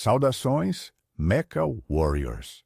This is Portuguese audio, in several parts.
Saudações, Mecha Warriors!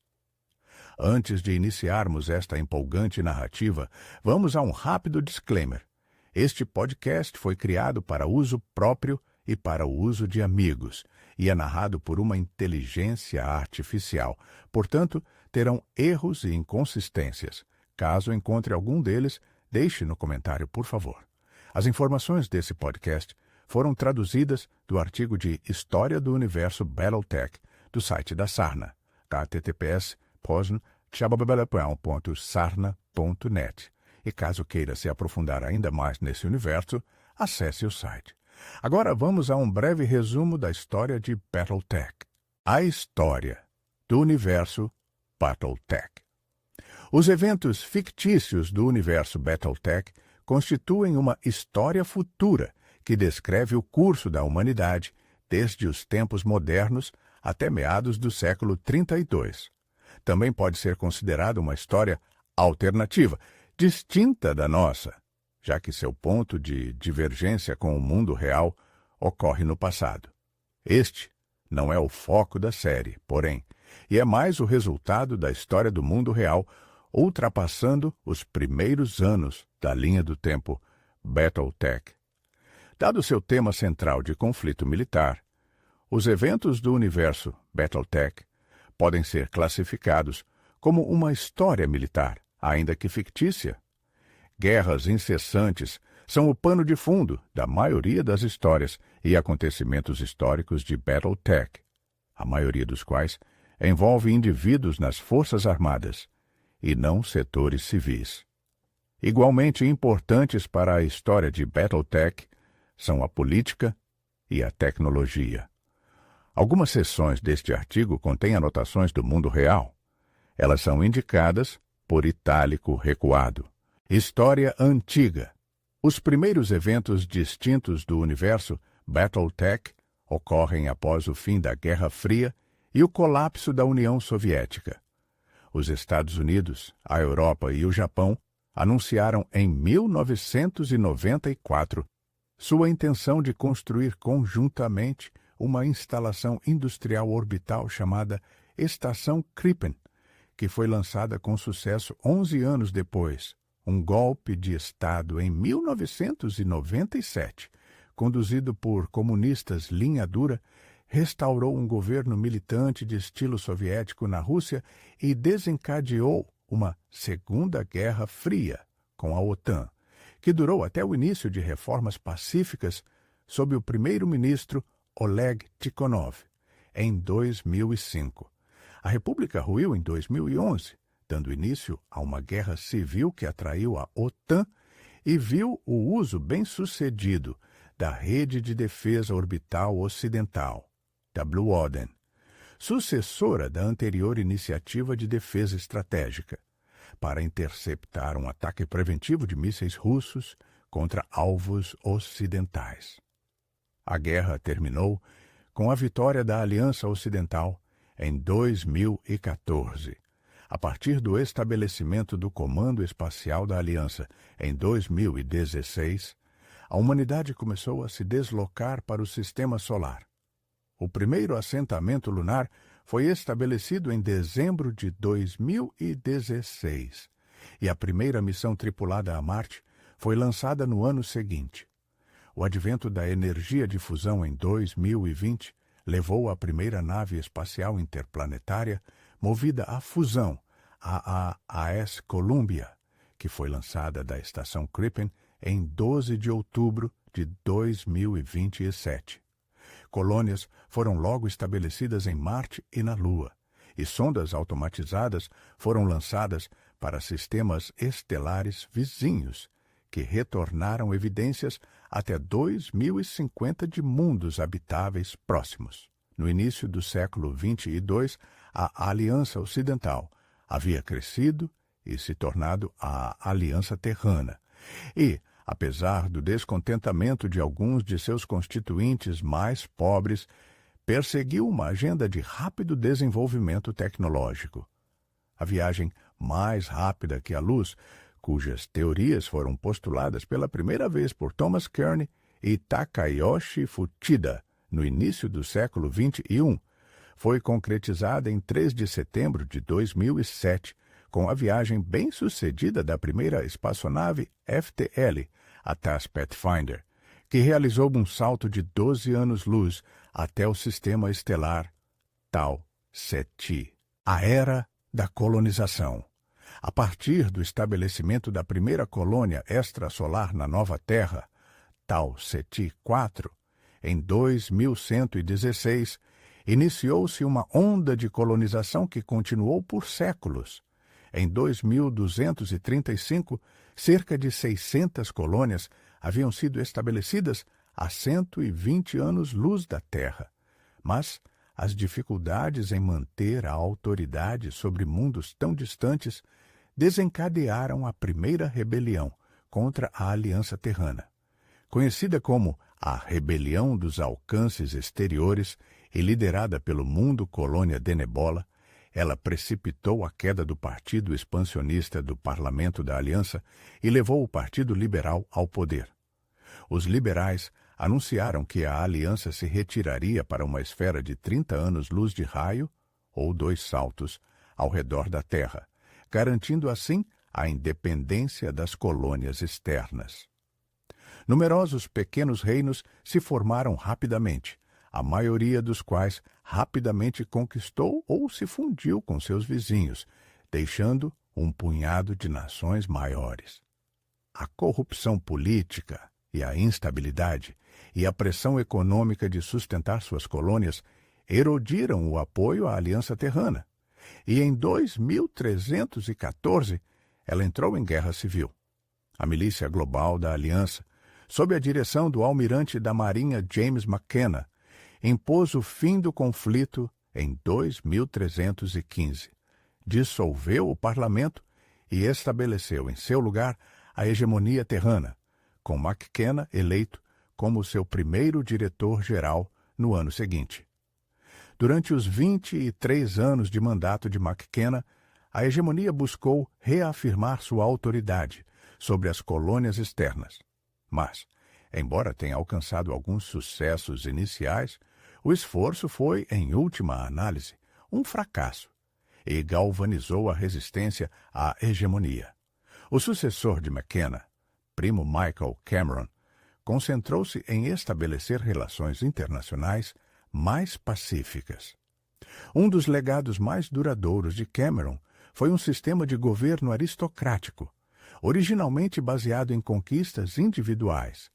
Antes de iniciarmos esta empolgante narrativa, vamos a um rápido disclaimer. Este podcast foi criado para uso próprio e para o uso de amigos, e é narrado por uma inteligência artificial. Portanto, terão erros e inconsistências. Caso encontre algum deles, deixe no comentário, por favor. As informações desse podcast foram traduzidas do artigo de História do Universo Battletech, do site da Sarna, https://sarna.net. E caso queira se aprofundar ainda mais nesse universo, acesse o site. Agora vamos a um breve resumo da história de Battletech. A história do universo Battletech. Os eventos fictícios do universo Battletech constituem uma história futura que descreve o curso da humanidade desde os tempos modernos até meados do século 32. Também pode ser considerada uma história alternativa, distinta da nossa, já que seu ponto de divergência com o mundo real ocorre no passado. Este não é o foco da série, porém, e é mais o resultado da história do mundo real, ultrapassando os primeiros anos da linha do tempo Battletech. Dado seu tema central de conflito militar, os eventos do universo Battletech podem ser classificados como uma história militar, ainda que fictícia. Guerras incessantes são o pano de fundo da maioria das histórias e acontecimentos históricos de Battletech, a maioria dos quais envolve indivíduos nas forças armadas e não setores civis. Igualmente importantes para a história de Battletech são a política e a tecnologia. Algumas seções deste artigo contêm anotações do mundo real. Elas são indicadas por itálico recuado. História antiga. Os primeiros eventos distintos do universo Battletech ocorrem após o fim da Guerra Fria e o colapso da União Soviética. Os Estados Unidos, a Europa e o Japão anunciaram em 1994 sua intenção de construir conjuntamente uma instalação industrial orbital chamada Estação Krippen, que foi lançada com sucesso 11 anos depois. Um golpe de Estado em 1997, conduzido por comunistas linha dura, restaurou um governo militante de estilo soviético na Rússia e desencadeou uma Segunda Guerra Fria com a OTAN, que durou até o início de reformas pacíficas sob o primeiro-ministro Oleg Tikhonov, em 2005. A República ruiu em 2011, dando início a uma guerra civil que atraiu a OTAN e viu o uso bem-sucedido da Rede de Defesa Orbital Ocidental, WODEN, sucessora da anterior Iniciativa de Defesa Estratégica, para interceptar um ataque preventivo de mísseis russos contra alvos ocidentais. A guerra terminou com a vitória da Aliança Ocidental em 2014. A partir do estabelecimento do Comando Espacial da Aliança em 2016, a humanidade começou a se deslocar para o Sistema Solar. O primeiro assentamento lunar foi estabelecido em dezembro de 2016 e a primeira missão tripulada a Marte foi lançada no ano seguinte. O advento da energia de fusão em 2020 levou a primeira nave espacial interplanetária movida à fusão, a AS Columbia, que foi lançada da Estação Krippen em 12 de outubro de 2027. Colônias foram logo estabelecidas em Marte e na Lua, e sondas automatizadas foram lançadas para sistemas estelares vizinhos, que retornaram evidências até 2050 de mundos habitáveis próximos. No início do século 22, a Aliança Ocidental havia crescido e se tornado a Aliança Terrana, e, apesar do descontentamento de alguns de seus constituintes mais pobres, perseguiu uma agenda de rápido desenvolvimento tecnológico. A viagem mais rápida que a luz, cujas teorias foram postuladas pela primeira vez por Thomas Kearney e Takayoshi Fuchida no início do século XXI, foi concretizada em 3 de setembro de 2007, com a viagem bem-sucedida da primeira espaçonave FTL, a TASS Pathfinder, que realizou um salto de 12 anos-luz até o sistema estelar Tau Ceti. A Era da Colonização. A partir do estabelecimento da primeira colônia extrasolar na Nova Terra, Tau Ceti IV, em 2116, iniciou-se uma onda de colonização que continuou por séculos. Em 2235, cerca de 600 colônias haviam sido estabelecidas a 120 anos-luz da Terra. Mas as dificuldades em manter a autoridade sobre mundos tão distantes desencadearam a primeira rebelião contra a Aliança Terrana. Conhecida como a Rebelião dos Alcances Exteriores e liderada pelo Mundo Colônia Denebola, ela precipitou a queda do Partido Expansionista do Parlamento da Aliança e levou o Partido Liberal ao poder. Os liberais anunciaram que a Aliança se retiraria para uma esfera de 30 anos-luz de raio, ou 2 saltos, ao redor da Terra, garantindo assim a independência das colônias externas. Numerosos pequenos reinos se formaram rapidamente, a maioria dos quais rapidamente conquistou ou se fundiu com seus vizinhos, deixando um punhado de nações maiores. A corrupção política e a instabilidade e a pressão econômica de sustentar suas colônias erodiram o apoio à Aliança Terrana, e em 2314 ela entrou em guerra civil. A milícia global da Aliança, sob a direção do almirante da Marinha James McKenna, impôs o fim do conflito em 2315, dissolveu o parlamento e estabeleceu em seu lugar a hegemonia terrana, com McKenna eleito como seu primeiro diretor-geral no ano seguinte. Durante os 23 anos de mandato de McKenna, a hegemonia buscou reafirmar sua autoridade sobre as colônias externas. Mas, embora tenha alcançado alguns sucessos iniciais, o esforço foi, em última análise, um fracasso e galvanizou a resistência à hegemonia. O sucessor de McKenna, primo Michael Cameron, concentrou-se em estabelecer relações internacionais mais pacíficas. Um dos legados mais duradouros de Cameron foi um sistema de governo aristocrático, originalmente baseado em conquistas individuais,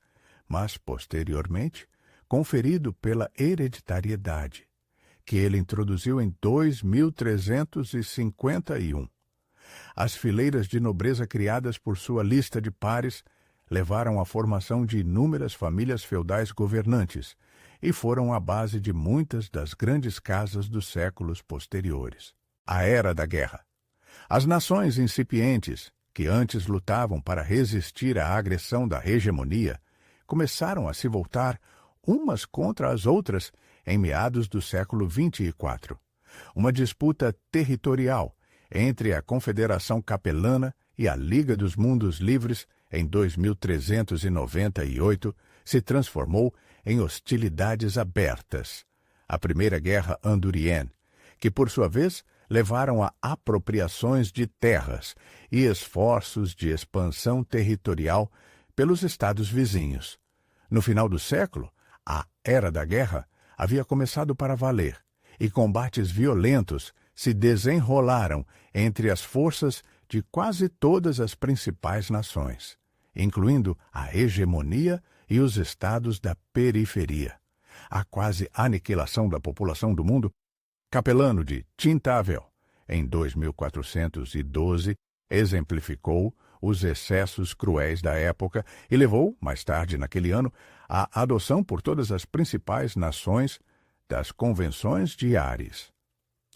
mas, posteriormente, conferido pela hereditariedade, que ele introduziu em 2351. As fileiras de nobreza criadas por sua lista de pares levaram à formação de inúmeras famílias feudais governantes e foram a base de muitas das grandes casas dos séculos posteriores. A Era da Guerra. As nações incipientes, que antes lutavam para resistir à agressão da hegemonia, começaram a se voltar umas contra as outras em meados do século 24. Uma disputa territorial entre a Confederação Capelana e a Liga dos Mundos Livres em 2398 se transformou em hostilidades abertas. A Primeira Guerra Andurienne, que por sua vez levaram a apropriações de terras e esforços de expansão territorial pelos estados vizinhos. No final do século, a Era da Guerra havia começado para valer, e combates violentos se desenrolaram entre as forças de quase todas as principais nações, incluindo a hegemonia e os estados da periferia. A quase aniquilação da população do mundo, Capelano de Tintagel, em 2412, exemplificou os excessos cruéis da época e levou, mais tarde naquele ano, à adoção por todas as principais nações das Convenções de Ares.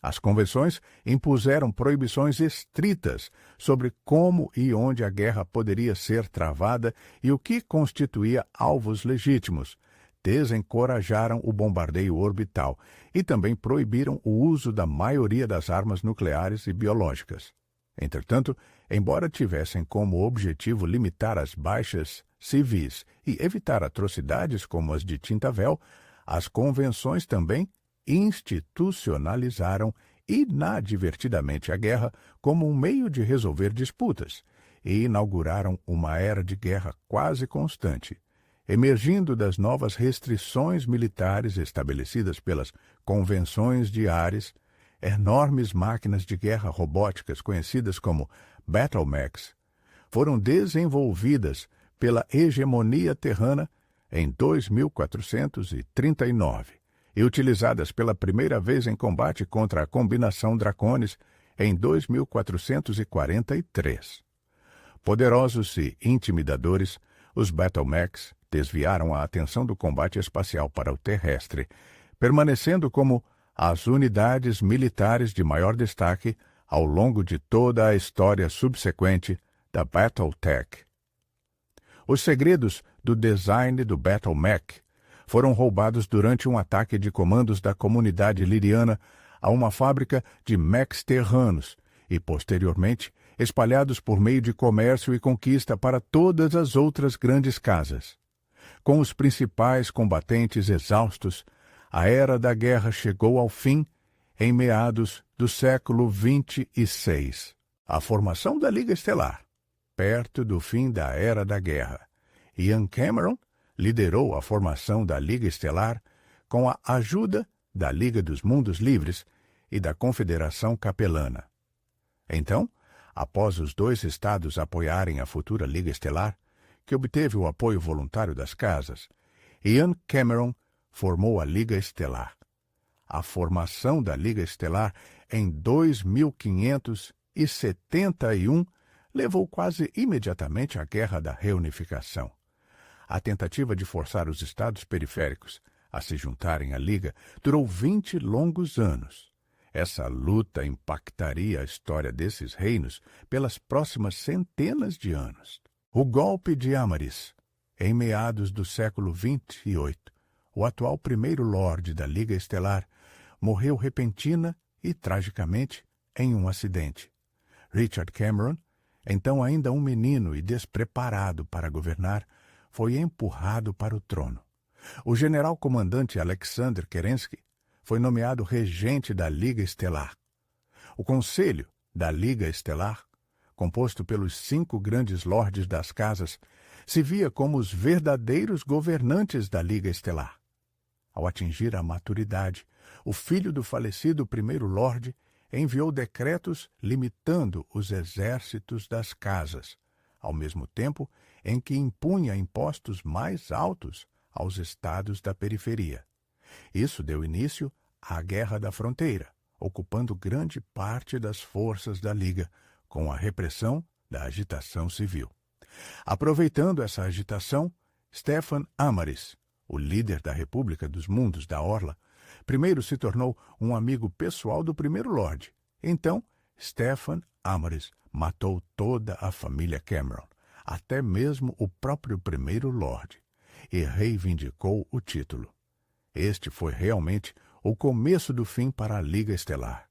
As convenções impuseram proibições estritas sobre como e onde a guerra poderia ser travada e o que constituía alvos legítimos, desencorajaram o bombardeio orbital e também proibiram o uso da maioria das armas nucleares e biológicas. Entretanto, embora tivessem como objetivo limitar as baixas civis e evitar atrocidades como as de Tintagel, as convenções também institucionalizaram inadvertidamente a guerra como um meio de resolver disputas e inauguraram uma era de guerra quase constante, emergindo das novas restrições militares estabelecidas pelas convenções de Ares. Enormes máquinas de guerra robóticas conhecidas como Battlemechs foram desenvolvidas pela hegemonia terrana em 2439 e utilizadas pela primeira vez em combate contra a combinação Dracones em 2443. Poderosos e intimidadores, os Battlemechs desviaram a atenção do combate espacial para o terrestre, permanecendo como as unidades militares de maior destaque ao longo de toda a história subsequente da Battletech. Os segredos do design do Battlemech foram roubados durante um ataque de comandos da comunidade liriana a uma fábrica de mechs terranos e, posteriormente, espalhados por meio de comércio e conquista para todas as outras grandes casas. Com os principais combatentes exaustos, a Era da Guerra chegou ao fim em meados do século 26. A formação da Liga Estelar, perto do fim da Era da Guerra. Ian Cameron liderou a formação da Liga Estelar com a ajuda da Liga dos Mundos Livres e da Confederação Capelana. Então, após os dois estados apoiarem a futura Liga Estelar, que obteve o apoio voluntário das casas, Ian Cameron formou a Liga Estelar. A formação da Liga Estelar em 2571 levou quase imediatamente à Guerra da Reunificação. A tentativa de forçar os estados periféricos a se juntarem à Liga durou 20 longos anos. Essa luta impactaria a história desses reinos pelas próximas centenas de anos. O golpe de Amaris, em meados do século 28, o atual primeiro Lorde da Liga Estelar, morreu repentina e tragicamente em um acidente. Richard Cameron, então ainda um menino e despreparado para governar, foi empurrado para o trono. O general-comandante Alexander Kerensky foi nomeado regente da Liga Estelar. O Conselho da Liga Estelar, composto pelos 5 grandes lordes das casas, se via como os verdadeiros governantes da Liga Estelar. Ao atingir a maturidade, o filho do falecido primeiro lorde enviou decretos limitando os exércitos das casas, ao mesmo tempo em que impunha impostos mais altos aos estados da periferia. Isso deu início à Guerra da Fronteira, ocupando grande parte das forças da Liga, com a repressão da agitação civil. Aproveitando essa agitação, Stefan Amaris, o líder da República dos Mundos da Orla, primeiro se tornou um amigo pessoal do primeiro Lorde. Então, Stefan Amaris matou toda a família Cameron, até mesmo o próprio primeiro Lorde, e reivindicou o título. Este foi realmente o começo do fim para a Liga Estelar.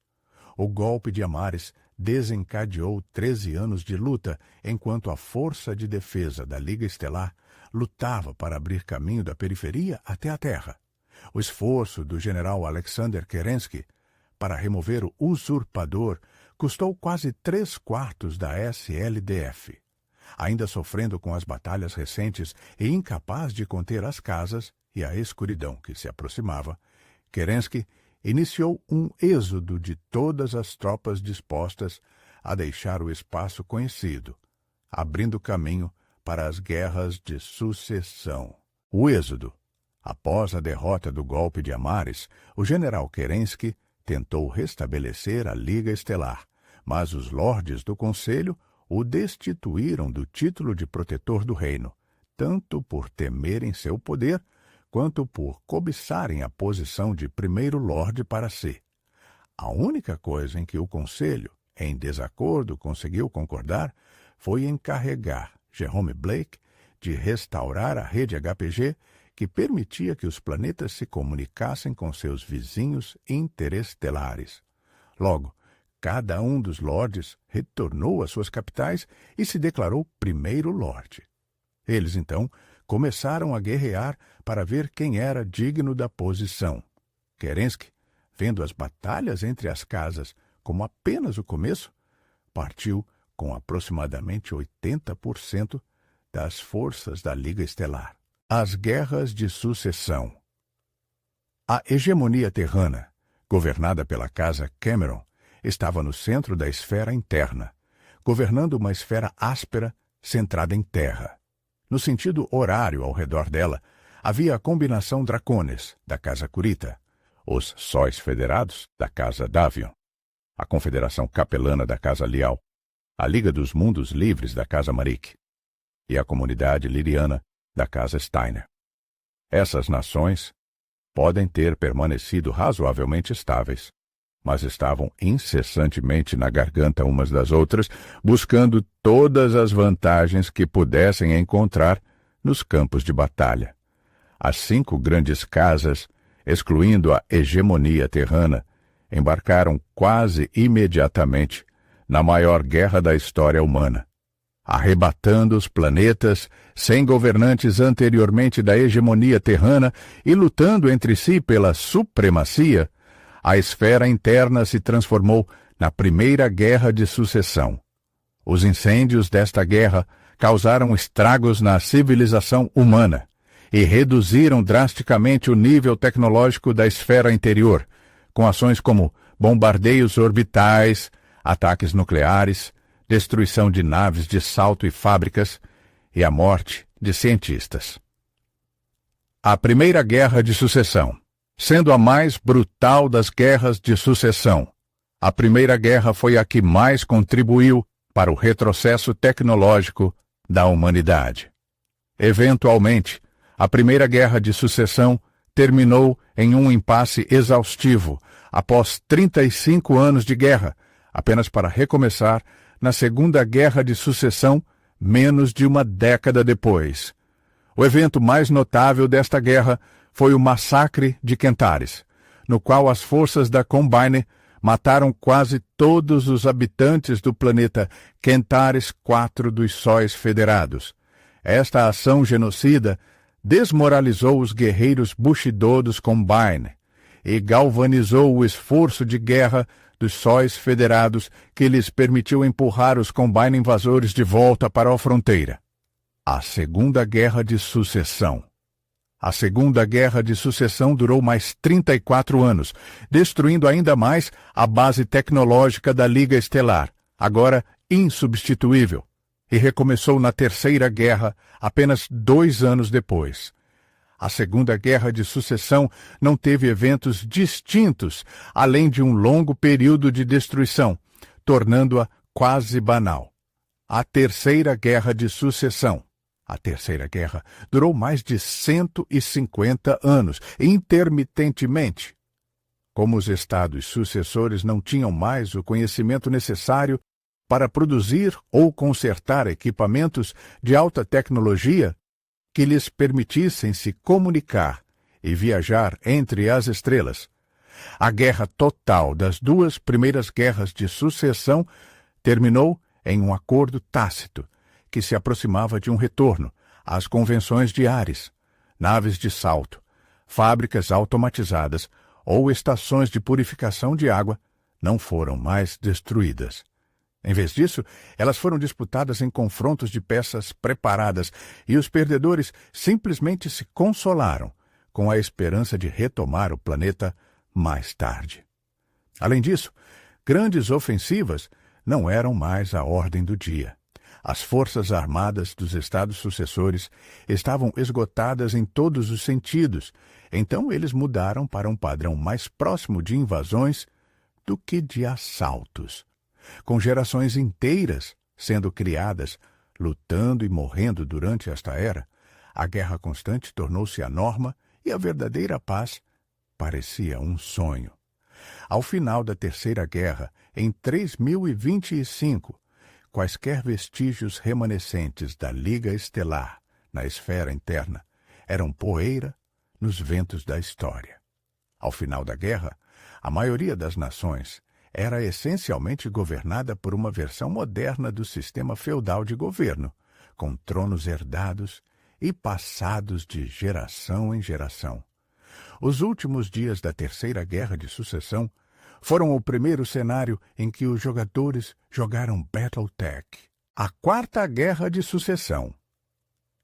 O golpe de Amaris desencadeou 13 anos de luta enquanto a força de defesa da Liga Estelar lutava para abrir caminho da periferia até a Terra. O esforço do general Alexander Kerensky para remover o usurpador custou quase 3/4 da SLDF. Ainda sofrendo com as batalhas recentes e incapaz de conter as casas e a escuridão que se aproximava, Kerensky iniciou um êxodo de todas as tropas dispostas a deixar o espaço conhecido, abrindo caminho para as guerras de sucessão. O êxodo. Após a derrota do golpe de Amaris, o general Kerensky tentou restabelecer a Liga Estelar, mas os lordes do Conselho o destituíram do título de protetor do reino, tanto por temerem seu poder, quanto por cobiçarem a posição de primeiro lorde para si. A única coisa em que o Conselho, em desacordo, conseguiu concordar foi encarregar Jerome Blake de restaurar a rede HPG que permitia que os planetas se comunicassem com seus vizinhos interestelares. Logo, cada um dos lordes retornou às suas capitais e se declarou primeiro lorde. Eles, então, começaram a guerrear para ver quem era digno da posição. Kerensky vendo as batalhas entre as casas como apenas o começo, partiu com aproximadamente 80% das forças da Liga Estelar. As guerras de sucessão. A hegemonia terrana, governada pela Casa Cameron, estava no centro da esfera interna, governando uma esfera áspera centrada em terra. No sentido horário ao redor dela, havia a combinação Dracones, da Casa Kurita, os Sóis Federados, da Casa Davion, a Confederação Capelana da Casa Lial, a Liga dos Mundos Livres da Casa Marik e a Comunidade Liriana da Casa Steiner. Essas nações podem ter permanecido razoavelmente estáveis, mas estavam incessantemente na garganta umas das outras, buscando todas as vantagens que pudessem encontrar nos campos de batalha. As 5 grandes casas, excluindo a hegemonia terrana, embarcaram quase imediatamente na maior guerra da história humana, arrebatando os planetas sem governantes anteriormente da hegemonia terrana e lutando entre si pela supremacia. A esfera interna se transformou na primeira guerra de sucessão. Os incêndios desta guerra causaram estragos na civilização humana e reduziram drasticamente o nível tecnológico da esfera interior, com ações como bombardeios orbitais, ataques nucleares, destruição de naves de salto e fábricas e a morte de cientistas. A Primeira Guerra de Sucessão. Sendo a mais brutal das guerras de sucessão, a Primeira Guerra foi a que mais contribuiu para o retrocesso tecnológico da humanidade. Eventualmente, a Primeira Guerra de Sucessão terminou em um impasse exaustivo após 35 anos de guerra, apenas para recomeçar na Segunda Guerra de Sucessão menos de uma década depois. O evento mais notável desta guerra foi o Massacre de Kentares, no qual as forças da Combine mataram quase todos os habitantes do planeta Kentares 4 dos Sóis Federados. Esta ação genocida desmoralizou os guerreiros Bushido dos Combine e galvanizou o esforço de guerra dos Sóis Federados que lhes permitiu empurrar os Combine invasores de volta para a fronteira. A Segunda Guerra de Sucessão. A Segunda Guerra de Sucessão durou mais 34 anos, destruindo ainda mais a base tecnológica da Liga Estelar, agora insubstituível, e recomeçou na Terceira Guerra apenas 2 anos depois. A Segunda Guerra de Sucessão não teve eventos distintos, além de um longo período de destruição, tornando-a quase banal. A Terceira Guerra de Sucessão. A Terceira Guerra durou mais de 150 anos, intermitentemente. Como os estados sucessores não tinham mais o conhecimento necessário para produzir ou consertar equipamentos de alta tecnologia que lhes permitissem se comunicar e viajar entre as estrelas, a guerra total das 2 primeiras guerras de sucessão terminou em um acordo tácito que se aproximava de um retorno às convenções de Ares, naves de salto, fábricas automatizadas ou estações de purificação de água não foram mais destruídas. Em vez disso, elas foram disputadas em confrontos de peças preparadas e os perdedores simplesmente se consolaram com a esperança de retomar o planeta mais tarde. Além disso, grandes ofensivas não eram mais a ordem do dia. As forças armadas dos estados sucessores estavam esgotadas em todos os sentidos, então eles mudaram para um padrão mais próximo de invasões do que de assaltos, com gerações inteiras sendo criadas, lutando e morrendo durante esta era. A guerra constante tornou-se a norma e a verdadeira paz parecia um sonho. Ao final da Terceira Guerra, em 3025, quaisquer vestígios remanescentes da Liga Estelar na esfera interna eram poeira nos ventos da história. Ao final da guerra, a maioria das nações era essencialmente governada por uma versão moderna do sistema feudal de governo, com tronos herdados e passados de geração em geração. Os últimos dias da Terceira Guerra de Sucessão foram o primeiro cenário em que os jogadores jogaram Battletech. A Quarta Guerra de Sucessão.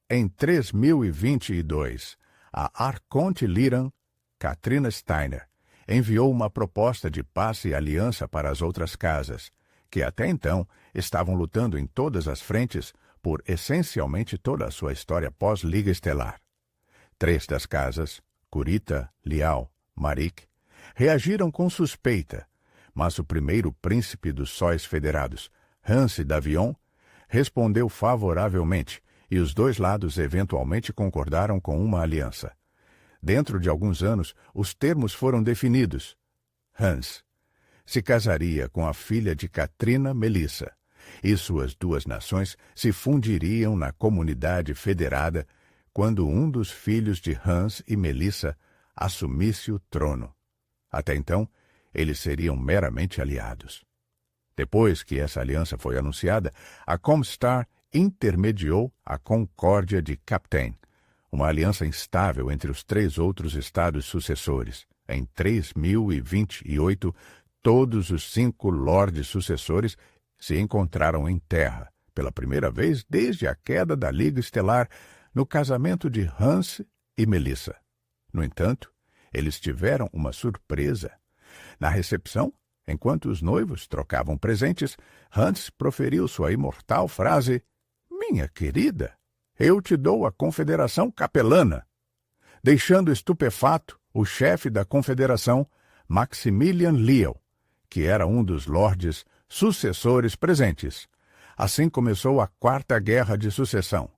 Em 3022, a Arconte Lyran, Katrina Steiner, enviou uma proposta de paz e aliança para as outras casas, que até então estavam lutando em todas as frentes por essencialmente toda a sua história pós-Liga Estelar. 3 das casas, Kurita, Liao, Marik, reagiram com suspeita, mas o primeiro príncipe dos Sóis Federados, Hanse Davion, respondeu favoravelmente e os dois lados eventualmente concordaram com uma aliança. Dentro de alguns anos, os termos foram definidos. Hans se casaria com a filha de Katrina, Melissa, e suas 2 nações se fundiriam na comunidade federada quando um dos filhos de Hans e Melissa assumisse o trono. Até então, eles seriam meramente aliados. Depois que essa aliança foi anunciada, a Comstar intermediou a Concórdia de Captain, uma aliança instável entre os 3 outros estados sucessores. Em 3028, todos os 5 lordes sucessores se encontraram em terra, pela primeira vez desde a queda da Liga Estelar, no casamento de Hans e Melissa. No entanto, eles tiveram uma surpresa. Na recepção, enquanto os noivos trocavam presentes, Hans proferiu sua imortal frase: "Minha querida, eu te dou a Confederação Capelana", deixando estupefato o chefe da Confederação, Maximilian Liel, que era um dos lordes sucessores presentes. Assim começou a Quarta Guerra de Sucessão.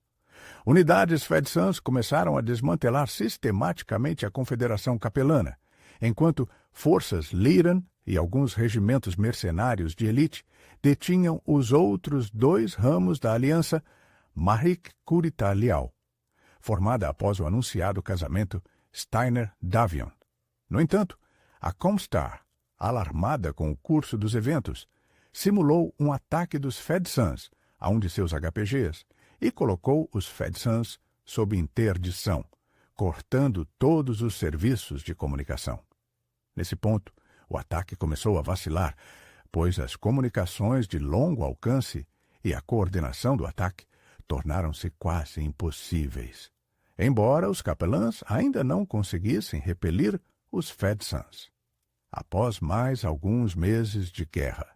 Unidades Fedsans começaram a desmantelar sistematicamente a Confederação Capelana, enquanto forças Lyran e alguns regimentos mercenários de elite detinham os outros 2 ramos da aliança Marik-Kurita-Liao, formada após o anunciado casamento Steiner-Davion. No entanto, a Comstar, alarmada com o curso dos eventos, simulou um ataque dos Fedsans a um de seus HPGs e colocou os Fedsans sob interdição, cortando todos os serviços de comunicação. Nesse ponto, o ataque começou a vacilar, pois as comunicações de longo alcance e a coordenação do ataque tornaram-se quase impossíveis, embora os capelãs ainda não conseguissem repelir os Fedsans. Após mais alguns meses de guerra,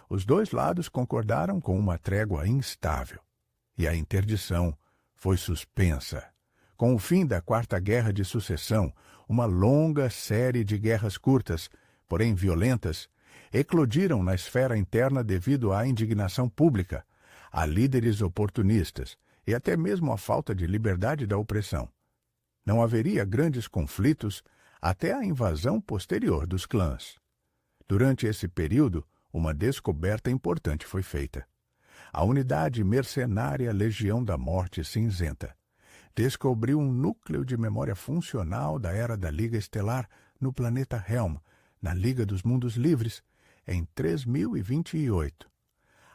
os 2 lados concordaram com uma trégua instável, e a interdição foi suspensa. Com o fim da Quarta Guerra de Sucessão, uma longa série de guerras curtas, porém violentas, eclodiram na esfera interna devido à indignação pública, a líderes oportunistas e até mesmo à falta de liberdade da opressão. Não haveria grandes conflitos até a invasão posterior dos clãs. Durante esse período, uma descoberta importante foi feita. A unidade mercenária Legião da Morte Cinzenta descobriu um núcleo de memória funcional da Era da Liga Estelar no planeta Helm, na Liga dos Mundos Livres, em 3028.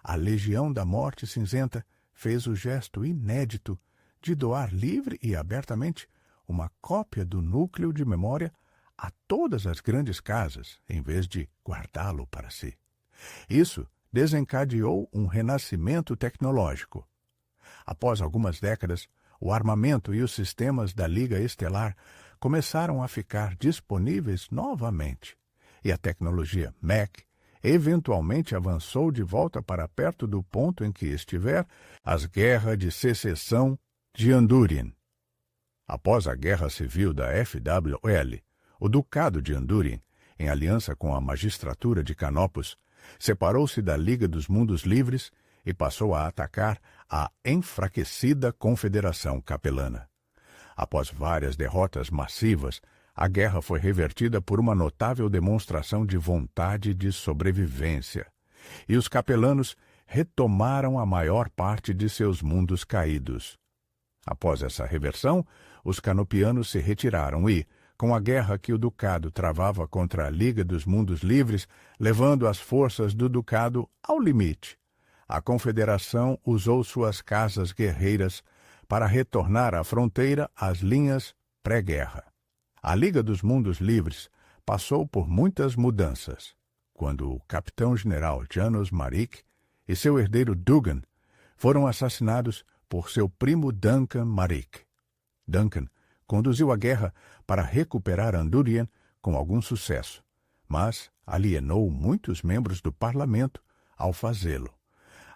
A Legião da Morte Cinzenta fez o gesto inédito de doar livre e abertamente uma cópia do núcleo de memória a todas as grandes casas, em vez de guardá-lo para si. Isso desencadeou um renascimento tecnológico. Após algumas décadas, o armamento e os sistemas da Liga Estelar começaram a ficar disponíveis novamente, e a tecnologia Mech eventualmente avançou de volta para perto do ponto em que estiver as guerras de secessão de Andúrien. Após a Guerra Civil da FWL, o Ducado de Andúrien, em aliança com a magistratura de Canopus, separou-se da Liga dos Mundos Livres e passou a atacar a enfraquecida Confederação Capelana. Após várias derrotas massivas, a guerra foi revertida por uma notável demonstração de vontade de sobrevivência, e os capelanos retomaram a maior parte de seus mundos caídos. Após essa reversão, os canopianos se retiraram e, com a guerra que o Ducado travava contra a Liga dos Mundos Livres, levando as forças do Ducado ao limite, a Confederação usou suas casas guerreiras para retornar à fronteira às linhas pré-guerra. A Liga dos Mundos Livres passou por muitas mudanças, quando o capitão-general Janos Marik e seu herdeiro Dugan foram assassinados por seu primo Duncan Marik. Duncan conduziu a guerra para recuperar Andúrien com algum sucesso, mas alienou muitos membros do parlamento ao fazê-lo.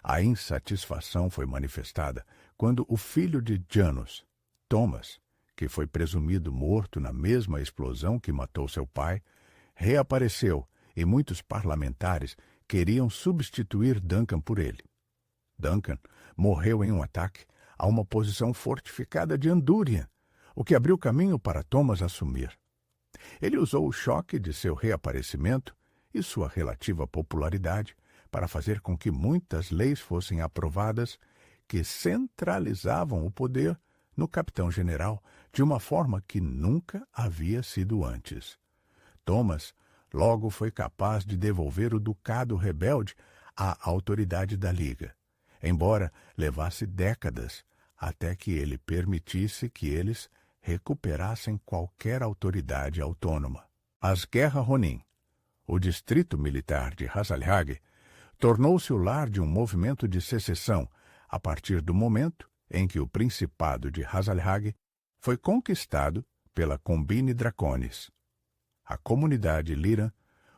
A insatisfação foi manifestada quando o filho de Janos, Thomas, que foi presumido morto na mesma explosão que matou seu pai, reapareceu e muitos parlamentares queriam substituir Duncan por ele. Duncan morreu em um ataque a uma posição fortificada de Andúrien, o que abriu caminho para Thomas assumir. Ele usou o choque de seu reaparecimento e sua relativa popularidade para fazer com que muitas leis fossem aprovadas que centralizavam o poder no capitão-general de uma forma que nunca havia sido antes. Thomas logo foi capaz de devolver o ducado rebelde à autoridade da Liga, embora levasse décadas até que ele permitisse que eles recuperassem qualquer autoridade autônoma. As Guerras Ronin, o distrito militar de Hasalhag, tornou-se o lar de um movimento de secessão a partir do momento em que o Principado de Hasalhag foi conquistado pela Combine Draconis. A comunidade Lyran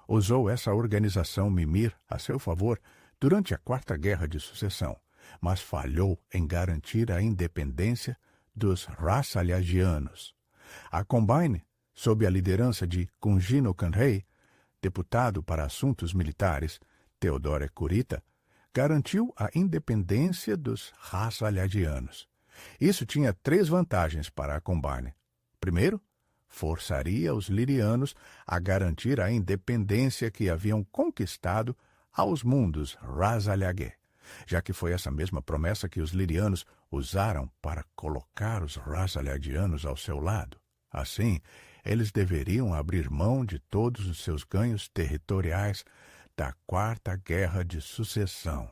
usou essa organização Mimir a seu favor durante a Quarta Guerra de Sucessão, mas falhou em garantir a independência dos Rassalhagianos. A Combine, sob a liderança de Kungino Kanrei, deputado para assuntos militares, Theodore Kurita, garantiu a independência dos Rassalhagianos. Isso tinha 3 vantagens para a Combine. Primeiro, forçaria os lirianos a garantir a independência que haviam conquistado aos mundos Rassalhag, já que foi essa mesma promessa que os lirianos usaram para colocar os Rassalhagianos ao seu lado. Assim, eles deveriam abrir mão de todos os seus ganhos territoriais da Quarta Guerra de Sucessão.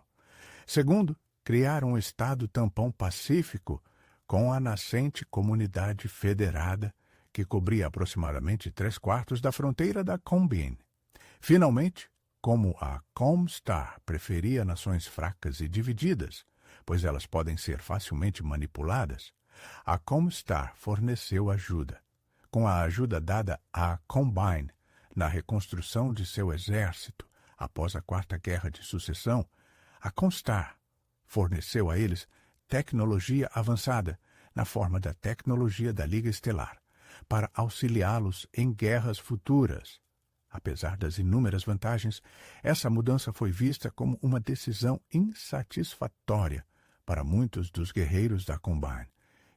Segundo, criar um Estado tampão pacífico com a nascente comunidade federada que cobria aproximadamente 3/4 da fronteira da Combine. Finalmente, como a Comstar preferia nações fracas e divididas, pois elas podem ser facilmente manipuladas, a Comstar forneceu ajuda. Com a ajuda dada à Combine na reconstrução de seu exército após a Quarta Guerra de Sucessão, a Comstar forneceu a eles tecnologia avançada na forma da tecnologia da Liga Estelar, para auxiliá-los em guerras futuras. Apesar das inúmeras vantagens, essa mudança foi vista como uma decisão insatisfatória para muitos dos guerreiros da Combine,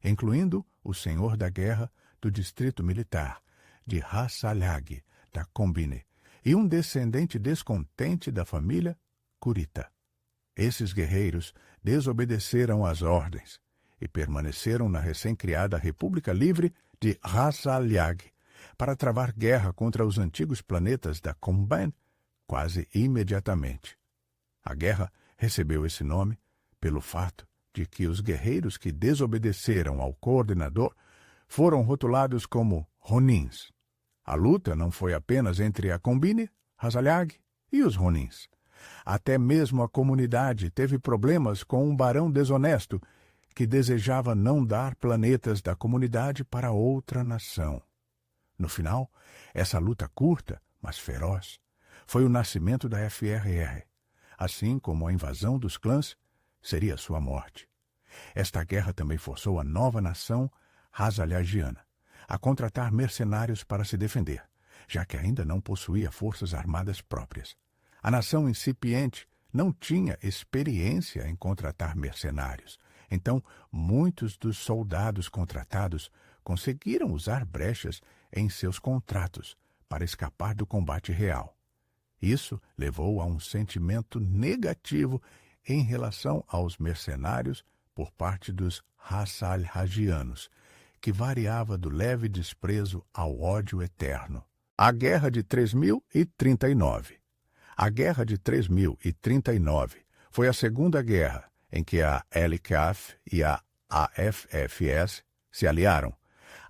incluindo o Senhor da Guerra do Distrito Militar de Hasalhag da Combine e um descendente descontente da família Kurita. Esses guerreiros desobedeceram às ordens e permaneceram na recém-criada República Livre de Hasalhag para travar guerra contra os antigos planetas da Combine quase imediatamente. A guerra recebeu esse nome pelo fato de que os guerreiros que desobedeceram ao coordenador foram rotulados como Ronins. A luta não foi apenas entre a Combine, Hasalhag e os Ronins. Até mesmo a comunidade teve problemas com um barão desonesto que desejava não dar planetas da comunidade para outra nação. No final, essa luta curta, mas feroz, foi o nascimento da FRR, assim como a invasão dos clãs seria sua morte. Esta guerra também forçou a nova nação Hasalhagiana a contratar mercenários para se defender, já que ainda não possuía forças armadas próprias. A nação incipiente não tinha experiência em contratar mercenários, então muitos dos soldados contratados conseguiram usar brechas em seus contratos para escapar do combate real. Isso levou a um sentimento negativo em relação aos mercenários por parte dos Hassalhagianos, que variava do leve desprezo ao ódio eterno. A Guerra de 3039. A Guerra de 3039 foi a segunda guerra em que a LCAF e a AFFS se aliaram.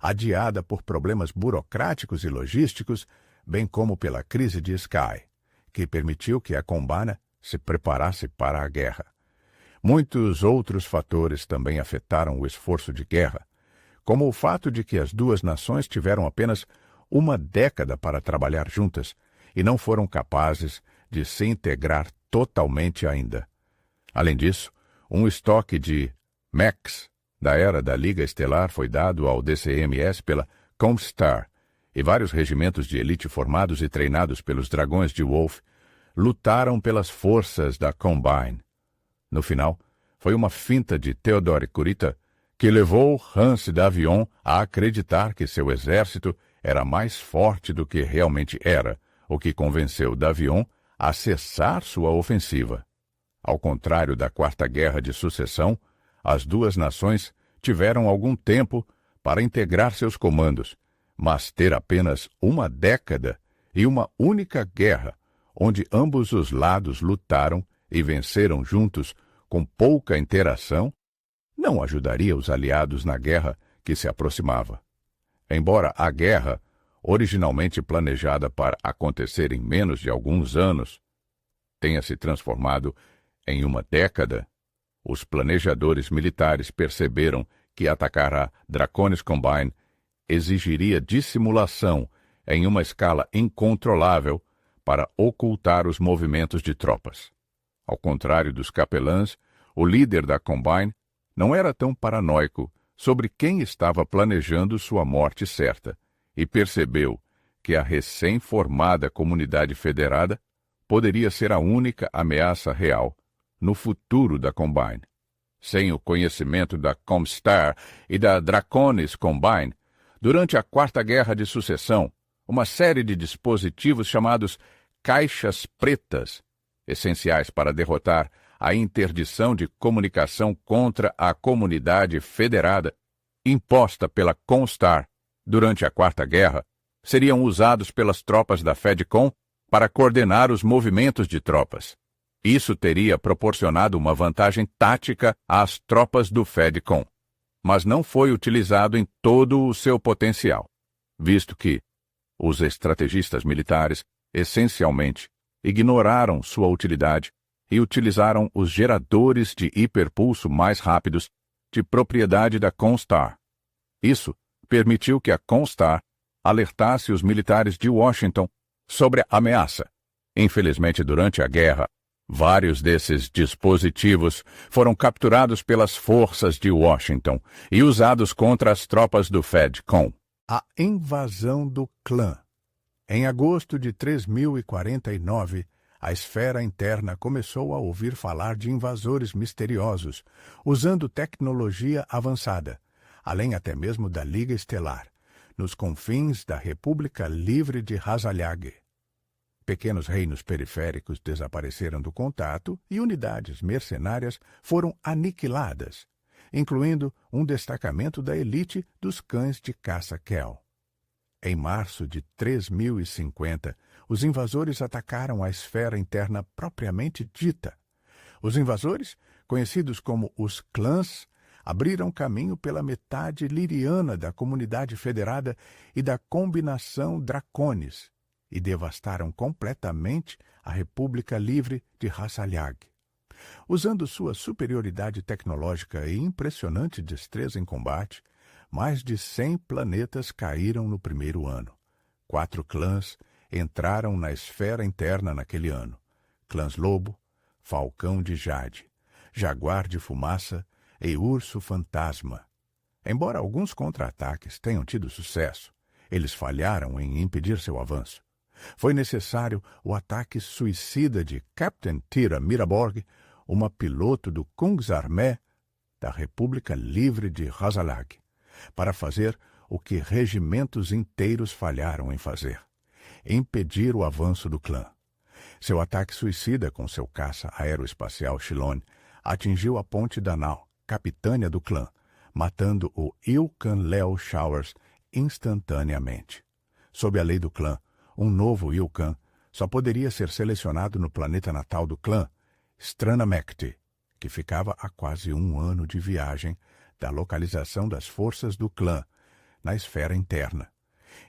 adiada por problemas burocráticos e logísticos, bem como pela crise de Sky, que permitiu que a Combine se preparasse para a guerra. Muitos outros fatores também afetaram o esforço de guerra, como o fato de que as duas nações tiveram apenas uma década para trabalhar juntas e não foram capazes de se integrar totalmente ainda. Além disso, um estoque de mechs da era da Liga Estelar foi dado ao DCMS pela Comstar, e vários regimentos de elite formados e treinados pelos Dragões de Wolf lutaram pelas forças da Combine. No final, foi uma finta de Theodore Kurita que levou Hans Davion a acreditar que seu exército era mais forte do que realmente era, o que convenceu Davion a cessar sua ofensiva. Ao contrário da Quarta Guerra de Sucessão, as duas nações tiveram algum tempo para integrar seus comandos, mas ter apenas uma década e uma única guerra, onde ambos os lados lutaram e venceram juntos com pouca interação, não ajudaria os aliados na guerra que se aproximava. Embora a guerra, originalmente planejada para acontecer em menos de alguns anos, tenha se transformado em uma década, os planejadores militares perceberam que atacar a Draconis Combine exigiria dissimulação em uma escala incontrolável para ocultar os movimentos de tropas. Ao contrário dos capelãs, o líder da Combine não era tão paranoico sobre quem estava planejando sua morte certa e percebeu que a recém-formada comunidade federada poderia ser a única ameaça real no futuro da Combine. Sem o conhecimento da Comstar e da Draconis Combine, durante a Quarta Guerra de Sucessão, uma série de dispositivos chamados caixas pretas, essenciais para derrotar a interdição de comunicação contra a comunidade federada, imposta pela Comstar durante a Quarta Guerra, seriam usados pelas tropas da FedCon para coordenar os movimentos de tropas. Isso teria proporcionado uma vantagem tática às tropas do FedCon, mas não foi utilizado em todo o seu potencial, visto que os estrategistas militares, essencialmente, ignoraram sua utilidade e utilizaram os geradores de hiperpulso mais rápidos de propriedade da Comstar. Isso permitiu que a Comstar alertasse os militares de Washington sobre a ameaça. Infelizmente, durante a guerra, vários desses dispositivos foram capturados pelas forças de Washington e usados contra as tropas do FedCon. A invasão do clã. Em agosto de 3049, a esfera interna começou a ouvir falar de invasores misteriosos, usando tecnologia avançada, além até mesmo da Liga Estelar, nos confins da República Livre de Hazalag. Pequenos reinos periféricos desapareceram do contato e unidades mercenárias foram aniquiladas, incluindo um destacamento da elite dos cães de caça Kel. Em março de 3050, os invasores atacaram a esfera interna propriamente dita. Os invasores, conhecidos como os clãs, abriram caminho pela metade liriana da comunidade federada e da combinação Draconis, e devastaram completamente a República Livre de Hazalag. Usando sua superioridade tecnológica e impressionante destreza em combate, mais de 100 planetas caíram no primeiro ano. 4 clãs entraram na esfera interna naquele ano: Clãs Lobo, Falcão de Jade, Jaguar de Fumaça e Urso Fantasma. Embora alguns contra-ataques tenham tido sucesso, eles falharam em impedir seu avanço. Foi necessário o ataque suicida de Captain Tira Miraborg, uma piloto do Kungsarmé da República Livre de Hazalag, para fazer o que regimentos inteiros falharam em fazer: impedir o avanço do clã. Seu ataque suicida com seu caça aeroespacial Shilon atingiu a ponte Danal, capitânia do clã, matando o Ilkan Leo Showers instantaneamente. Sob a lei do clã, um novo Ilkan só poderia ser selecionado no planeta natal do clã, Stranamekti, que ficava a quase 1 ano de viagem da localização das forças do clã, na esfera interna.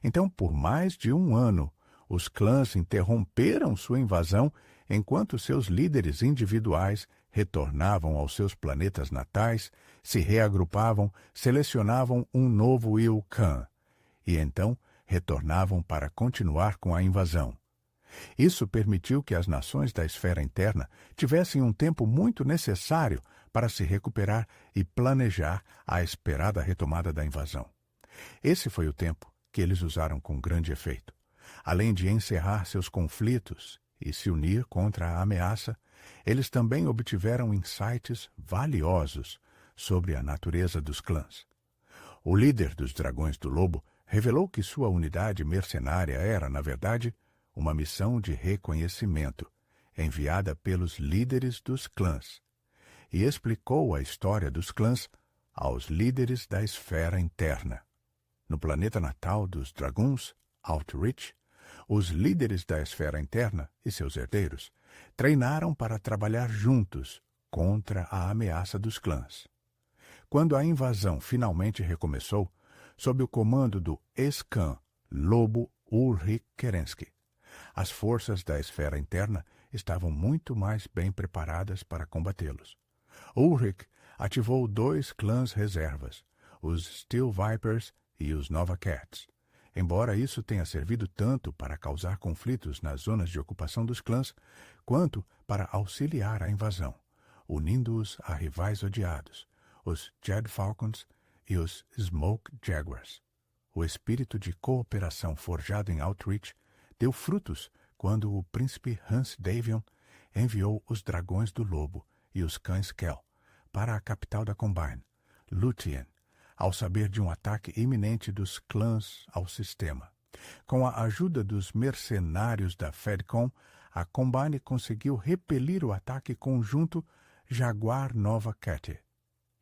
Então, por mais de um ano, os clãs interromperam sua invasão enquanto seus líderes individuais retornavam aos seus planetas natais, se reagrupavam, selecionavam um novo Ilkhan e então retornavam para continuar com a invasão. Isso permitiu que as nações da esfera interna tivessem um tempo muito necessário para se recuperar e planejar a esperada retomada da invasão. Esse foi o tempo que eles usaram com grande efeito. Além de encerrar seus conflitos e se unir contra a ameaça, eles também obtiveram insights valiosos sobre a natureza dos clãs. O líder dos Dragões do Lobo revelou que sua unidade mercenária era, na verdade, uma missão de reconhecimento enviada pelos líderes dos clãs, e explicou a história dos clãs aos líderes da esfera interna. No planeta natal dos dragões, Outreach, os líderes da esfera interna e seus herdeiros treinaram para trabalhar juntos contra a ameaça dos clãs. Quando a invasão finalmente recomeçou, sob o comando do ex-Khan Lobo Ulrich Kerensky, as forças da esfera interna estavam muito mais bem preparadas para combatê-los. Ulrich ativou 2 clãs reservas, os Steel Vipers e os Nova Cats. Embora isso tenha servido tanto para causar conflitos nas zonas de ocupação dos clãs, quanto para auxiliar a invasão, unindo-os a rivais odiados, os Jed Falcons e os Smoke Jaguars. O espírito de cooperação forjado em Outreach deu frutos quando o príncipe Hans Davion enviou os Dragões do Lobo e os Cães Kell para a capital da Combine, Lúthien, ao saber de um ataque iminente dos clãs ao sistema. Com a ajuda dos mercenários da FedCom, a Combine conseguiu repelir o ataque conjunto Jaguar Nova Cat.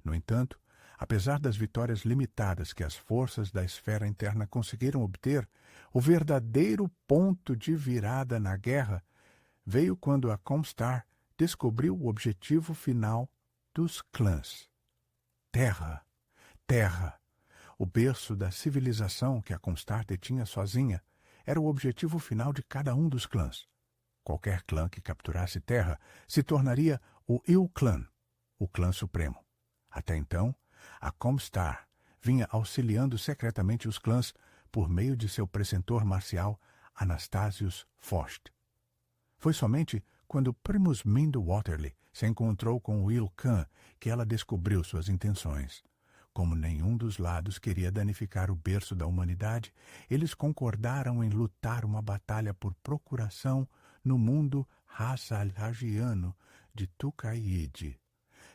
No entanto, apesar das vitórias limitadas que as forças da esfera interna conseguiram obter, o verdadeiro ponto de virada na guerra veio quando a Comstar descobriu o objetivo final dos clãs. Terra. Terra. O berço da civilização que a Comstar detinha sozinha era o objetivo final de cada um dos clãs. Qualquer clã que capturasse Terra se tornaria o Il-Clan, o clã supremo. Até então, a Comstar vinha auxiliando secretamente os clãs por meio de seu precentor marcial Anastasius Fost. Foi somente quando Primus Mindo Waterly se encontrou com o Il-Khan que ela descobriu suas intenções. Como nenhum dos lados queria danificar o berço da humanidade, eles concordaram em lutar uma batalha por procuração no mundo Hassalhagiano de Tukaid.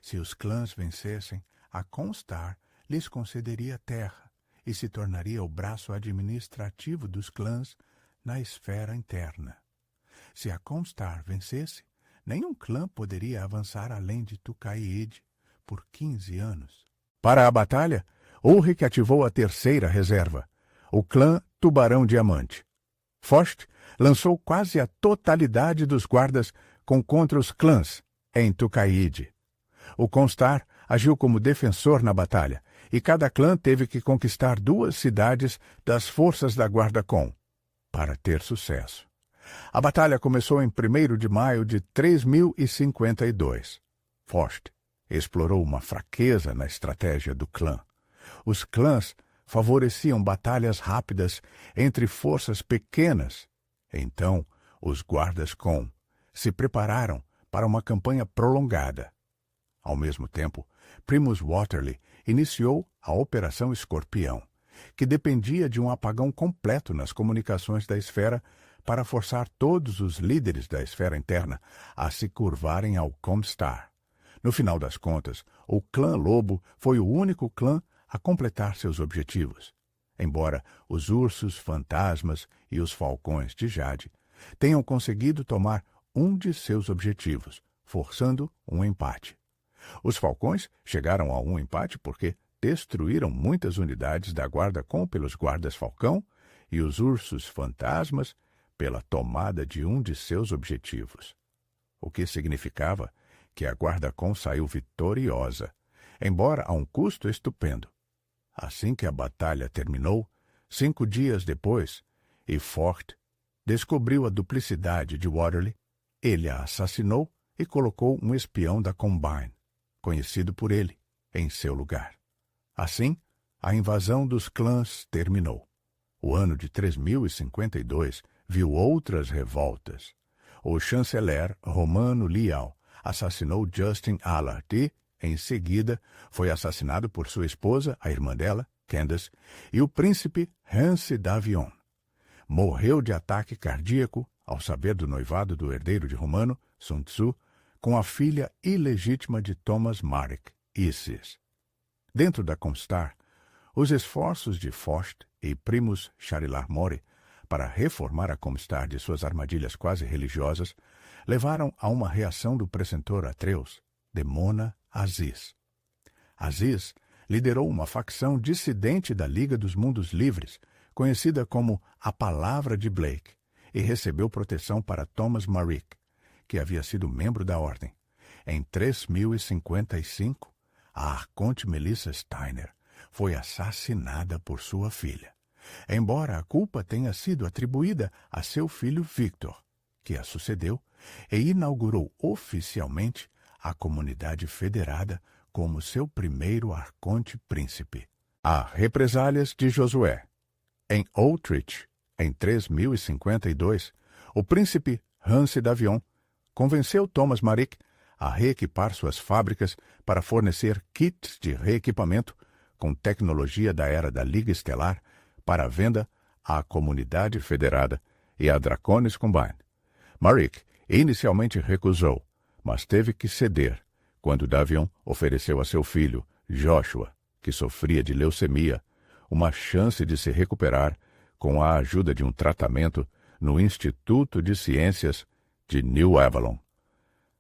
Se os clãs vencessem, a Comstar lhes concederia terra e se tornaria o braço administrativo dos clãs na esfera interna. Se a Comstar vencesse, nenhum clã poderia avançar além de Tukaid por 15 anos. Para a batalha, Ulrich ativou a terceira reserva, o clã Tubarão Diamante. Fost lançou quase a totalidade dos guardas contra os clãs em Tukaid. O Comstar agiu como defensor na batalha, e cada clã teve que conquistar 2 cidades das forças da Guarda-Com para ter sucesso. A batalha começou em 1º de maio de 3052. Fost explorou uma fraqueza na estratégia do clã. Os clãs favoreciam batalhas rápidas entre forças pequenas. Então, os guardas-com se prepararam para uma campanha prolongada. Ao mesmo tempo, Primus Waterly iniciou a Operação Escorpião, que dependia de um apagão completo nas comunicações da esfera para forçar todos os líderes da esfera interna a se curvarem ao Comstar. No final das contas, o clã Lobo foi o único clã a completar seus objetivos. Embora os ursos fantasmas e os falcões de Jade tenham conseguido tomar um de seus objetivos, forçando um empate. Os falcões chegaram a um empate porque destruíram muitas unidades da Guarda-Com pelos guardas-falcão e os ursos fantasmas pela tomada de um de seus objetivos. O que significava que a Guarda-Com saiu vitoriosa, embora a um custo estupendo. Assim que a batalha terminou, 5 dias depois, e Fort descobriu a duplicidade de Watterly, ele a assassinou e colocou um espião da Combine, conhecido por ele, em seu lugar. Assim, a invasão dos clãs terminou. O ano de 3052 viu outras revoltas. O chanceler romano Leal assassinou Justin Allard e, em seguida, foi assassinado por sua esposa, a irmã dela, Candace, e o príncipe Hans d'Avion. Morreu de ataque cardíaco ao saber do noivado do herdeiro de Romano, Sun Tzu, com a filha ilegítima de Thomas Marek, Isis. Dentro da Comstar, os esforços de Faust e Primus Charilar Mori para reformar a Comstar de suas armadilhas quase religiosas levaram a uma reação do precentor Atreus, Demona Aziz. Aziz liderou uma facção dissidente da Liga dos Mundos Livres, conhecida como a Palavra de Blake, e recebeu proteção para Thomas Marek, que havia sido membro da Ordem. Em 3055, a arconte Melissa Steiner foi assassinada por sua filha, embora a culpa tenha sido atribuída a seu filho Victor, que a sucedeu e inaugurou oficialmente a Comunidade Federada como seu primeiro arconte príncipe. Há represálias de Josué. Em Outreach, em 3052, o príncipe Hans d'Avion convenceu Thomas Marek a reequipar suas fábricas para fornecer kits de reequipamento com tecnologia da era da Liga Estelar para venda à Comunidade Federada e à Draconis Combine. Marek inicialmente recusou, mas teve que ceder quando d'Avion ofereceu a seu filho, Joshua, que sofria de leucemia, uma chance de se recuperar com a ajuda de um tratamento no Instituto de Ciências de New Avalon.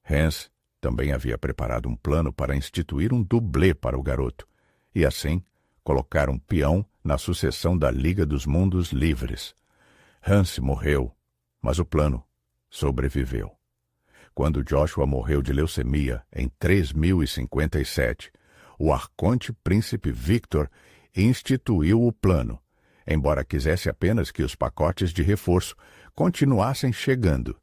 Hans também havia preparado um plano para instituir um dublê para o garoto, e assim colocar um peão na sucessão da Liga dos Mundos Livres. Hans morreu, mas o plano sobreviveu. Quando Joshua morreu de leucemia em 3057, o arconte príncipe Victor instituiu o plano, embora quisesse apenas que os pacotes de reforço continuassem chegando,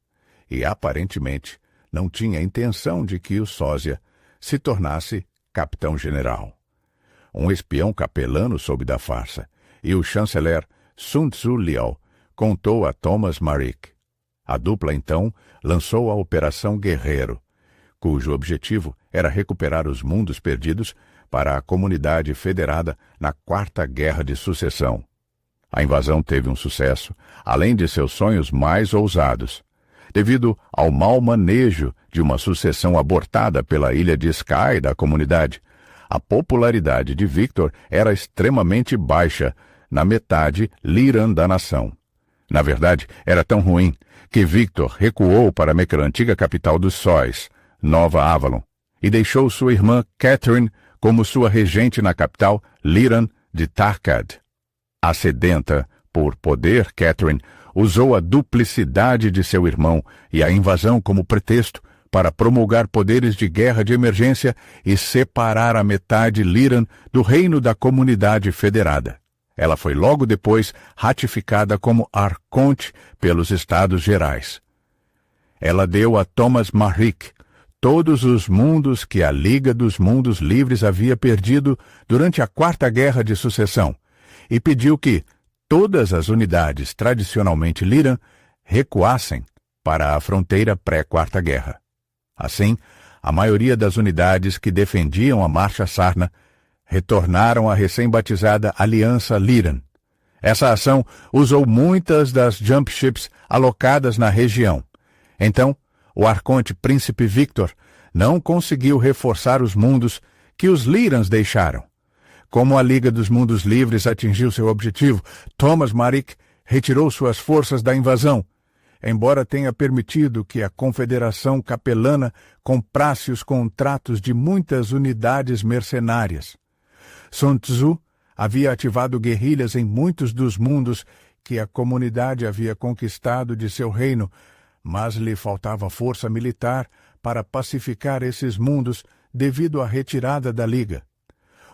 e aparentemente não tinha intenção de que o sósia se tornasse capitão-general. Um espião capelano soube da farsa, e o chanceler Sun Tzu Liao contou a Thomas Marek. A dupla, então, lançou a Operação Guerreiro, cujo objetivo era recuperar os mundos perdidos para a Comunidade Federada na Quarta Guerra de Sucessão. A invasão teve um sucesso, além de seus sonhos mais ousados. Devido ao mau manejo de uma sucessão abortada pela ilha de Skye da comunidade, a popularidade de Victor era extremamente baixa na metade Lyran da nação. Na verdade, era tão ruim que Victor recuou para a antiga capital dos Sóis, Nova Avalon, e deixou sua irmã Catherine como sua regente na capital Lyran de Tarkad. A sedenta por poder, Catherine usou a duplicidade de seu irmão e a invasão como pretexto para promulgar poderes de guerra de emergência e separar a metade Lyran do reino da Comunidade Federada. Ela foi logo depois ratificada como arconte pelos Estados Gerais. Ela deu a Thomas Marek todos os mundos que a Liga dos Mundos Livres havia perdido durante a Quarta Guerra de Sucessão e pediu que todas as unidades tradicionalmente Lyran recuassem para a fronteira pré-Quarta Guerra. Assim, a maioria das unidades que defendiam a Marcha Sarna retornaram à recém-batizada Aliança Lyran. Essa ação usou muitas das jump ships alocadas na região. Então, o arconte Príncipe Victor não conseguiu reforçar os mundos que os Lyrans deixaram. Como a Liga dos Mundos Livres atingiu seu objetivo, Thomas Marek retirou suas forças da invasão, embora tenha permitido que a Confederação Capelana comprasse os contratos de muitas unidades mercenárias. Sun Tzu havia ativado guerrilhas em muitos dos mundos que a comunidade havia conquistado de seu reino, mas lhe faltava força militar para pacificar esses mundos devido à retirada da Liga.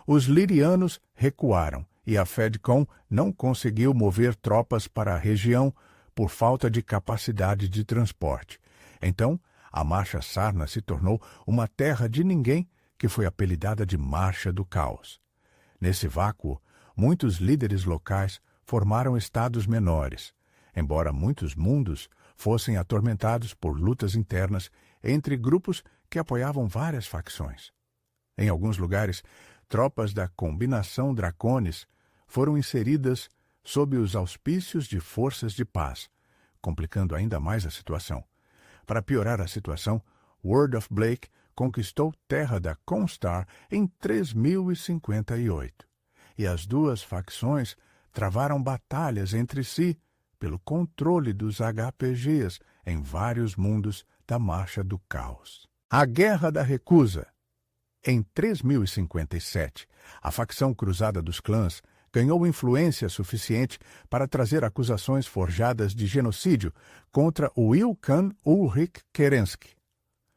os lirianos recuaram e a FedCon não conseguiu mover tropas para a região por falta de capacidade de transporte. Então, a Marcha Sarna se tornou uma terra de ninguém que foi apelidada de Marcha do Caos. Nesse vácuo, muitos líderes locais formaram estados menores, embora muitos mundos fossem atormentados por lutas internas entre grupos que apoiavam várias facções. Em alguns lugares, tropas da combinação Dracones foram inseridas sob os auspícios de forças de paz, complicando ainda mais a situação. Para piorar a situação, Word of Blake conquistou terra da Constar em 3058, e as duas facções travaram batalhas entre si pelo controle dos HPGs em vários mundos da Marcha do Caos. A Guerra da Recusa. Em 3057, a facção cruzada dos clãs ganhou influência suficiente para trazer acusações forjadas de genocídio contra o Ilkhan Ulrich Kerensky.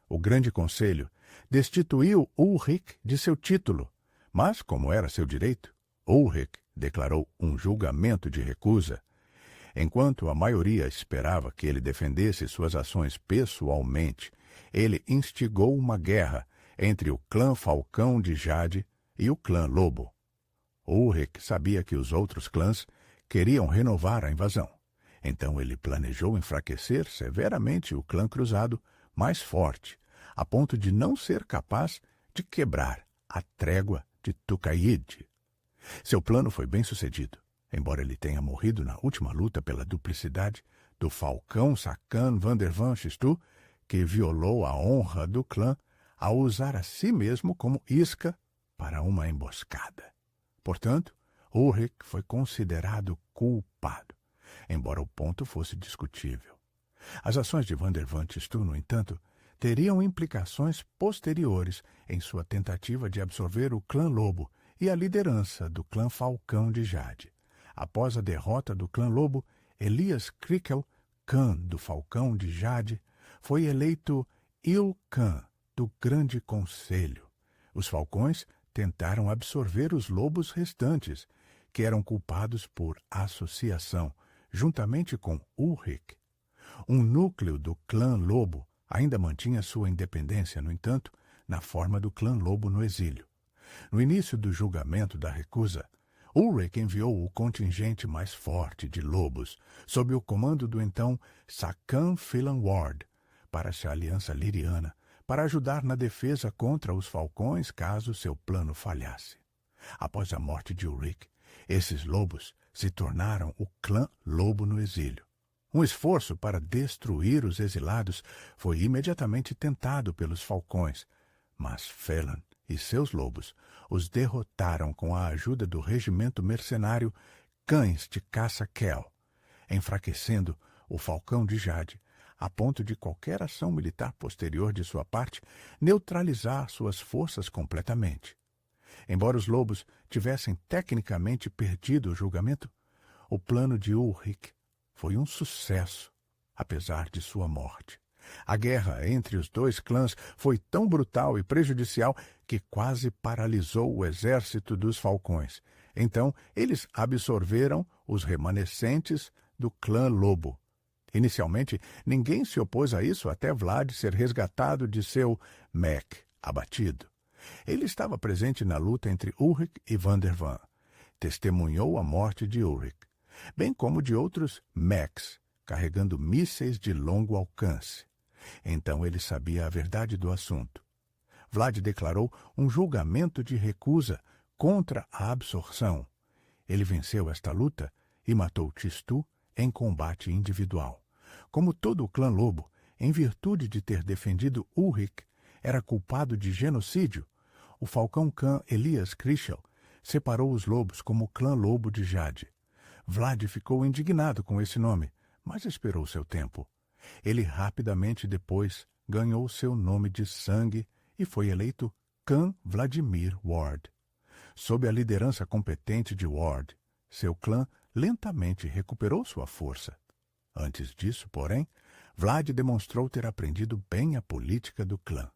O Grande Conselho destituiu Ulrich de seu título, mas, como era seu direito, Ulrich declarou um julgamento de recusa. Enquanto a maioria esperava que ele defendesse suas ações pessoalmente, ele instigou uma guerra entre o clã Falcão de Jade e o clã Lobo. Ulrich sabia que os outros clãs queriam renovar a invasão. Então ele planejou enfraquecer severamente o clã cruzado mais forte, a ponto de não ser capaz de quebrar a trégua de Tukaid. Seu plano foi bem sucedido, embora ele tenha morrido na última luta pela duplicidade do Falcão Sakan Vandervan Xistu, que violou a honra do clã ao usar a si mesmo como isca para uma emboscada. Portanto, Ulrich foi considerado culpado, embora o ponto fosse discutível. As ações de Vandervan Xistu, no entanto, teriam implicações posteriores em sua tentativa de absorver o clã Lobo e a liderança do clã Falcão de Jade. Após a derrota do clã Lobo, Elias Krickel, Khan do Falcão de Jade, foi eleito Il-Khan do Grande Conselho. Os Falcões tentaram absorver os lobos restantes, que eram culpados por associação, juntamente com Ulrich. Um núcleo do clã Lobo ainda mantinha sua independência, no entanto, na forma do clã Lobo no exílio. No início do julgamento da recusa, Ulrich enviou o contingente mais forte de lobos, sob o comando do então Sakan Phelan Ward, para a aliança liriana, para ajudar na defesa contra os falcões caso seu plano falhasse. Após a morte de Ulrich, esses lobos se tornaram o clã Lobo no exílio. Um esforço para destruir os exilados foi imediatamente tentado pelos falcões, mas Phelan e seus lobos os derrotaram com a ajuda do regimento mercenário Cães de Caça Kel, enfraquecendo o Falcão de Jade, a ponto de qualquer ação militar posterior de sua parte neutralizar suas forças completamente. Embora os lobos tivessem tecnicamente perdido o julgamento, o plano de Ulrich foi um sucesso, apesar de sua morte. A guerra entre os dois clãs foi tão brutal e prejudicial que quase paralisou o exército dos falcões. Então, eles absorveram os remanescentes do clã Lobo. Inicialmente, ninguém se opôs a isso até Vlad ser resgatado de seu mech abatido. Ele estava presente na luta entre Ulrich e Vandervan. Testemunhou a morte de Ulrich, bem como de outros mechs carregando mísseis de longo alcance. Então ele sabia a verdade do assunto. Vlad declarou um julgamento de recusa contra a absorção. Ele venceu esta luta e matou Xistu em combate individual. Como todo o clã Lobo, em virtude de ter defendido Ulrich, era culpado de genocídio, o Falcão Khan Elias Krickel separou os lobos como o clã Lobo de Jade. Vlad ficou indignado com esse nome, mas esperou seu tempo. Ele rapidamente depois ganhou seu nome de sangue e foi eleito Khan Vladimir Ward. Sob a liderança competente de Ward, seu clã lentamente recuperou sua força. Antes disso, porém, Vlad demonstrou ter aprendido bem a política do clã.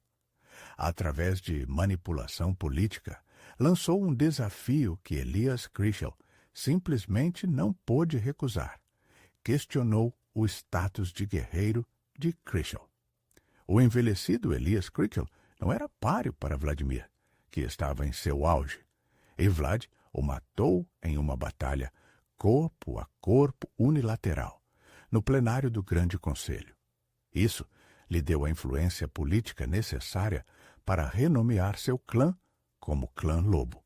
Através de manipulação política, lançou um desafio que Elias Krichel simplesmente não pôde recusar. Questionou o status de guerreiro de Krichel. O envelhecido Elias Krichel não era páreo para Vladimir, que estava em seu auge, e Vlad o matou em uma batalha corpo a corpo unilateral, no plenário do Grande Conselho. Isso lhe deu a influência política necessária para renomear seu clã como Clã Lobo,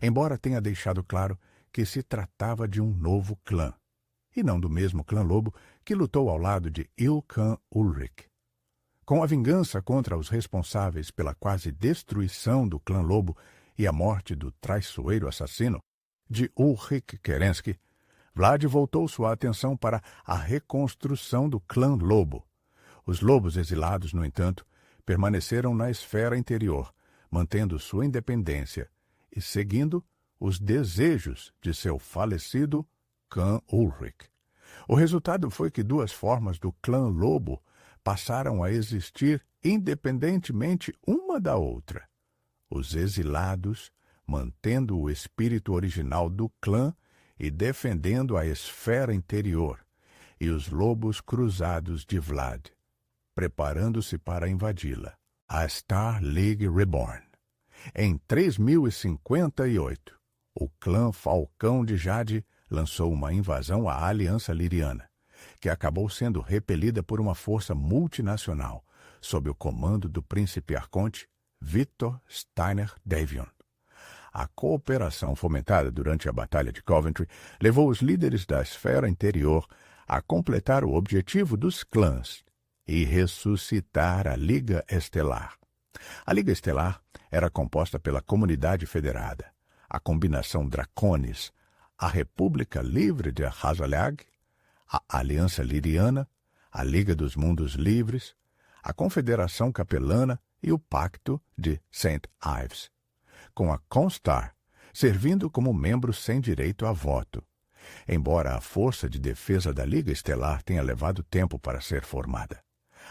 embora tenha deixado claro que se tratava de um novo clã, e não do mesmo Clã Lobo que lutou ao lado de Ilkhan Ulrich. Com a vingança contra os responsáveis pela quase destruição do Clã Lobo e a morte do traiçoeiro assassino de Ulrich Kerensky, Vlad voltou sua atenção para a reconstrução do Clã Lobo. Os lobos exilados, no entanto, permaneceram na esfera interior, mantendo sua independência e seguindo os desejos de seu falecido Khan Ulrich. O resultado foi que duas formas do Clã Lobo passaram a existir independentemente uma da outra. Os exilados, mantendo o espírito original do clã e defendendo a esfera interior, e os lobos cruzados de Vlad, preparando-se para invadi-la, a Star League Reborn. Em 3058, o clã Falcão de Jade lançou uma invasão à Aliança Liriana, que acabou sendo repelida por uma força multinacional, sob o comando do príncipe arconte Victor Steiner Davion. A cooperação fomentada durante a Batalha de Coventry levou os líderes da esfera interior a completar o objetivo dos clãs e ressuscitar a Liga Estelar. A Liga Estelar era composta pela Comunidade Federada, a Combinação Draconis, a República Livre de Hazalag, a Aliança Liriana, a Liga dos Mundos Livres, a Confederação Capelana e o Pacto de St. Ives, com a Constar servindo como membro sem direito a voto, embora a Força de Defesa da Liga Estelar tenha levado tempo para ser formada.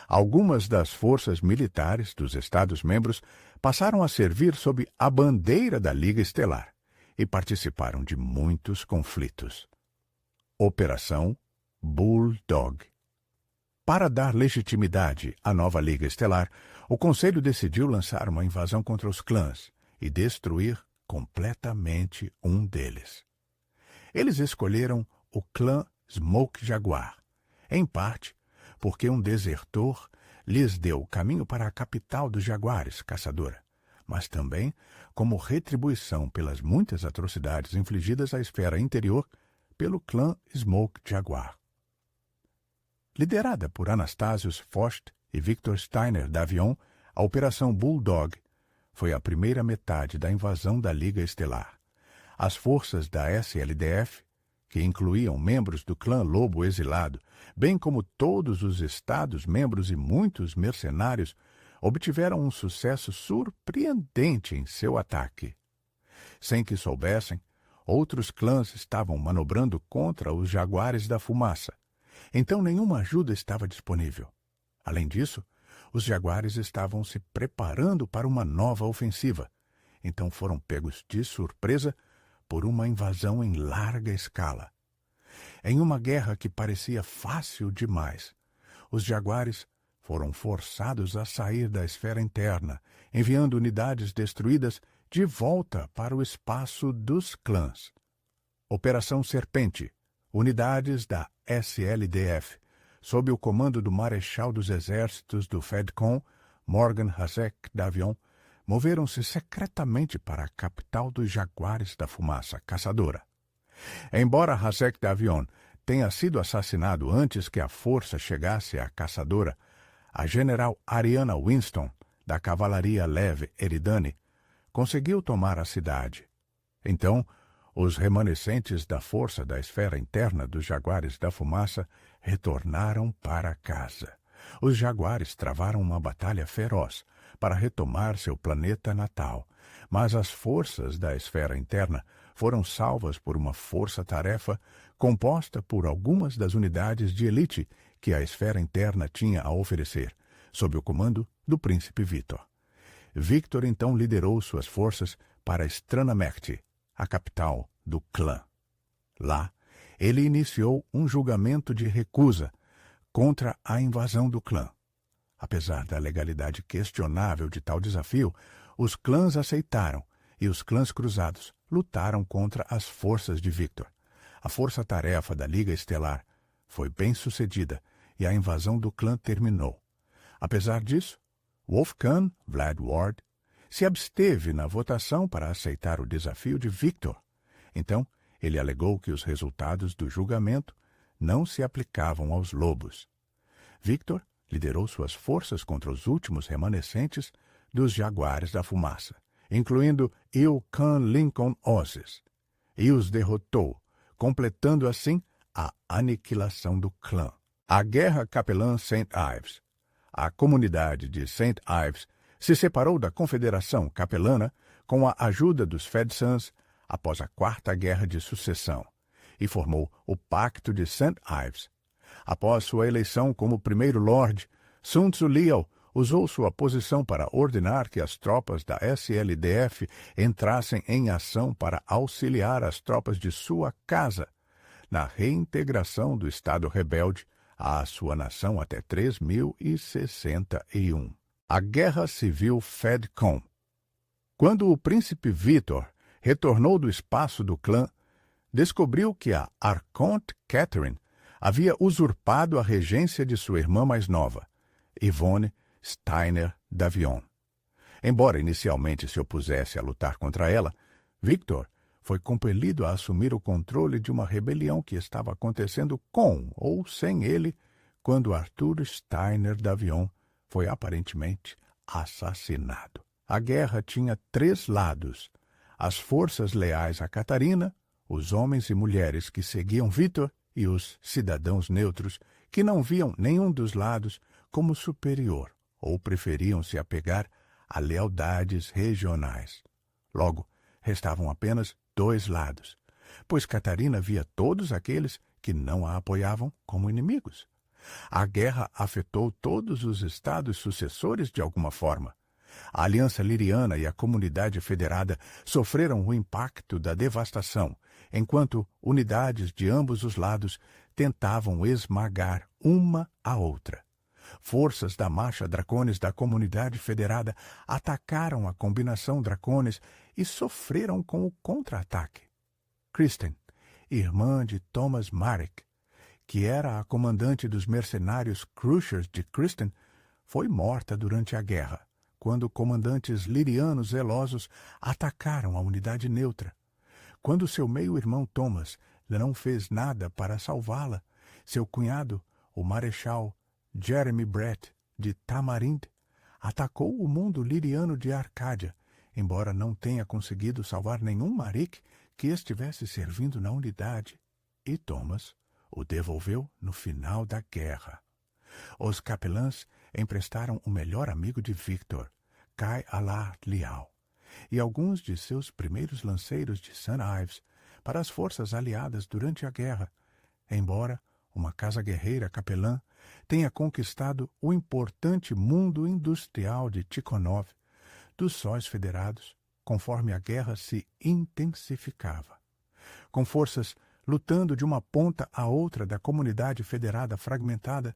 Algumas das forças militares dos Estados-membros passaram a servir sob a bandeira da Liga Estelar e participaram de muitos conflitos. Operação Bulldog. Para dar legitimidade à nova Liga Estelar, o Conselho decidiu lançar uma invasão contra os clãs e destruir completamente um deles. Eles escolheram o clã Smoke Jaguar, em parte porque um desertor lhes deu o caminho para a capital dos Jaguares, Caçadora, mas também como retribuição pelas muitas atrocidades infligidas à esfera interior pelo clã Smoke Jaguar. Liderada por Anastasius Fost e Victor Steiner Davion, a Operação Bulldog foi a primeira metade da invasão da Liga Estelar. As forças da SLDF, que incluíam membros do clã Lobo exilado, bem como todos os estados-membros e muitos mercenários, obtiveram um sucesso surpreendente em seu ataque. Sem que soubessem, outros clãs estavam manobrando contra os Jaguares da Fumaça, então nenhuma ajuda estava disponível. Além disso, os Jaguares estavam se preparando para uma nova ofensiva, então foram pegos de surpresa por uma invasão em larga escala. Em uma guerra que parecia fácil demais, os Jaguares foram forçados a sair da esfera interna, enviando unidades destruídas de volta para o espaço dos clãs. Operação Serpente. Unidades da SLDF, sob o comando do Marechal dos Exércitos do FEDCON, Morgan Hasek Davion, moveram-se secretamente para a capital dos Jaguares da Fumaça, Caçadora. Embora Hasek Davion tenha sido assassinado antes que a força chegasse à Caçadora, a general Ariana Winston, da Cavalaria Leve Eridani, conseguiu tomar a cidade. Então, os remanescentes da força da esfera interna dos Jaguares da Fumaça retornaram para casa. Os Jaguares travaram uma batalha feroz para retomar seu planeta natal, mas as forças da esfera interna foram salvas por uma força-tarefa composta por algumas das unidades de elite que a esfera interna tinha a oferecer, sob o comando do príncipe Victor. Victor então liderou suas forças para Stranamecti, a capital do clã. Lá, ele iniciou um julgamento de recusa contra a invasão do clã. Apesar da legalidade questionável de tal desafio, os clãs aceitaram e os clãs cruzados lutaram contra as forças de Victor. A força-tarefa da Liga Estelar foi bem sucedida e a invasão do clã terminou. Apesar disso, Wolfgang Vlad Ward se absteve na votação para aceitar o desafio de Victor. Então, ele alegou que os resultados do julgamento não se aplicavam aos lobos. Victor liderou suas forças contra os últimos remanescentes dos Jaguares da Fumaça, incluindo Ilkan Lincoln Ozes, e os derrotou, completando assim a aniquilação do clã. A Guerra Capelã St. Ives. A comunidade de St. Ives se separou da Confederação Capelana com a ajuda dos Fedsans após a Quarta Guerra de Sucessão e formou o Pacto de St. Ives. Após sua eleição como primeiro-lorde, Sun Tzu Liao usou sua posição para ordenar que as tropas da SLDF entrassem em ação para auxiliar as tropas de sua casa na reintegração do Estado rebelde à sua nação até 3061. A Guerra Civil Fedcom. Quando o príncipe Vitor retornou do espaço do clã, descobriu que a Arconte Catherine havia usurpado a regência de sua irmã mais nova, Yvonne Steiner d'Avion. Embora inicialmente se opusesse a lutar contra ela, Victor foi compelido a assumir o controle de uma rebelião que estava acontecendo com ou sem ele quando Arthur Steiner d'Avion foi aparentemente assassinado. A guerra tinha 3 lados: as forças leais a Catarina, os homens e mulheres que seguiam Vitor e os cidadãos neutros que não viam nenhum dos lados como superior ou preferiam se apegar a lealdades regionais. Logo, restavam apenas 2 lados, pois Catarina via todos aqueles que não a apoiavam como inimigos. A guerra afetou todos os estados sucessores de alguma forma. A Aliança Liriana e a Comunidade Federada sofreram o impacto da devastação, enquanto unidades de ambos os lados tentavam esmagar uma a outra. Forças da Marcha Dracones da Comunidade Federada atacaram a combinação Dracones e sofreram com o contra-ataque. Kristen, irmã de Thomas Marek, que era a comandante dos mercenários Crushers de Kristen, foi morta durante a guerra, quando comandantes lirianos zelosos atacaram a unidade neutra. Quando seu meio-irmão Thomas não fez nada para salvá-la, seu cunhado, o marechal Jeremy Brett, de Tamarind, atacou o mundo liriano de Arcádia, embora não tenha conseguido salvar nenhum Marik que estivesse servindo na unidade, e Thomas o devolveu no final da guerra. Os capelãs emprestaram o melhor amigo de Victor, Kai Allard Liao, e alguns de seus primeiros lanceiros de St. Ives para as forças aliadas durante a guerra, embora uma casa guerreira capelã tenha conquistado o importante mundo industrial de Tikhonov dos sóis federados, conforme a guerra se intensificava. Com forças lutando de uma ponta à outra da comunidade federada fragmentada,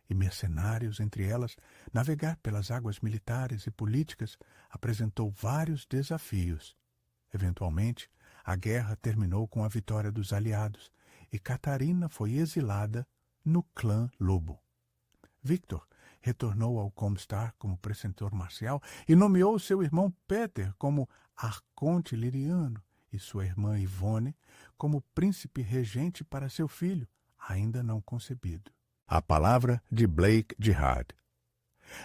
e mercenários entre elas, navegar pelas águas militares e políticas apresentou vários desafios. Eventualmente, a guerra terminou com a vitória dos aliados, e Catarina foi exilada no clã Lobo. Victor retornou ao Comstar como precentor marcial e nomeou seu irmão Peter como arconte liriano e sua irmã Yvonne como príncipe regente para seu filho, ainda não concebido. A palavra de Blake Jihad.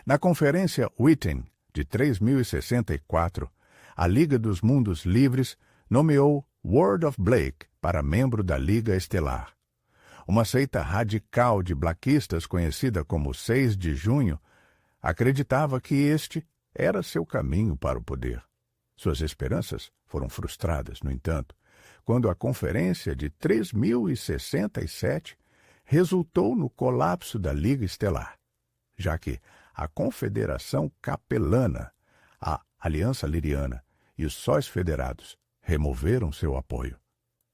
Na Conferência Witten de 3064, a Liga dos Mundos Livres nomeou Word of Blake para membro da Liga Estelar. Uma seita radical de blaquistas conhecida como 6 de Junho acreditava que este era seu caminho para o poder. Suas esperanças foram frustradas, no entanto, quando a Conferência de 3067 resultou no colapso da Liga Estelar, já que a Confederação Capelana, a Aliança Liriana e os sóis federados removeram seu apoio.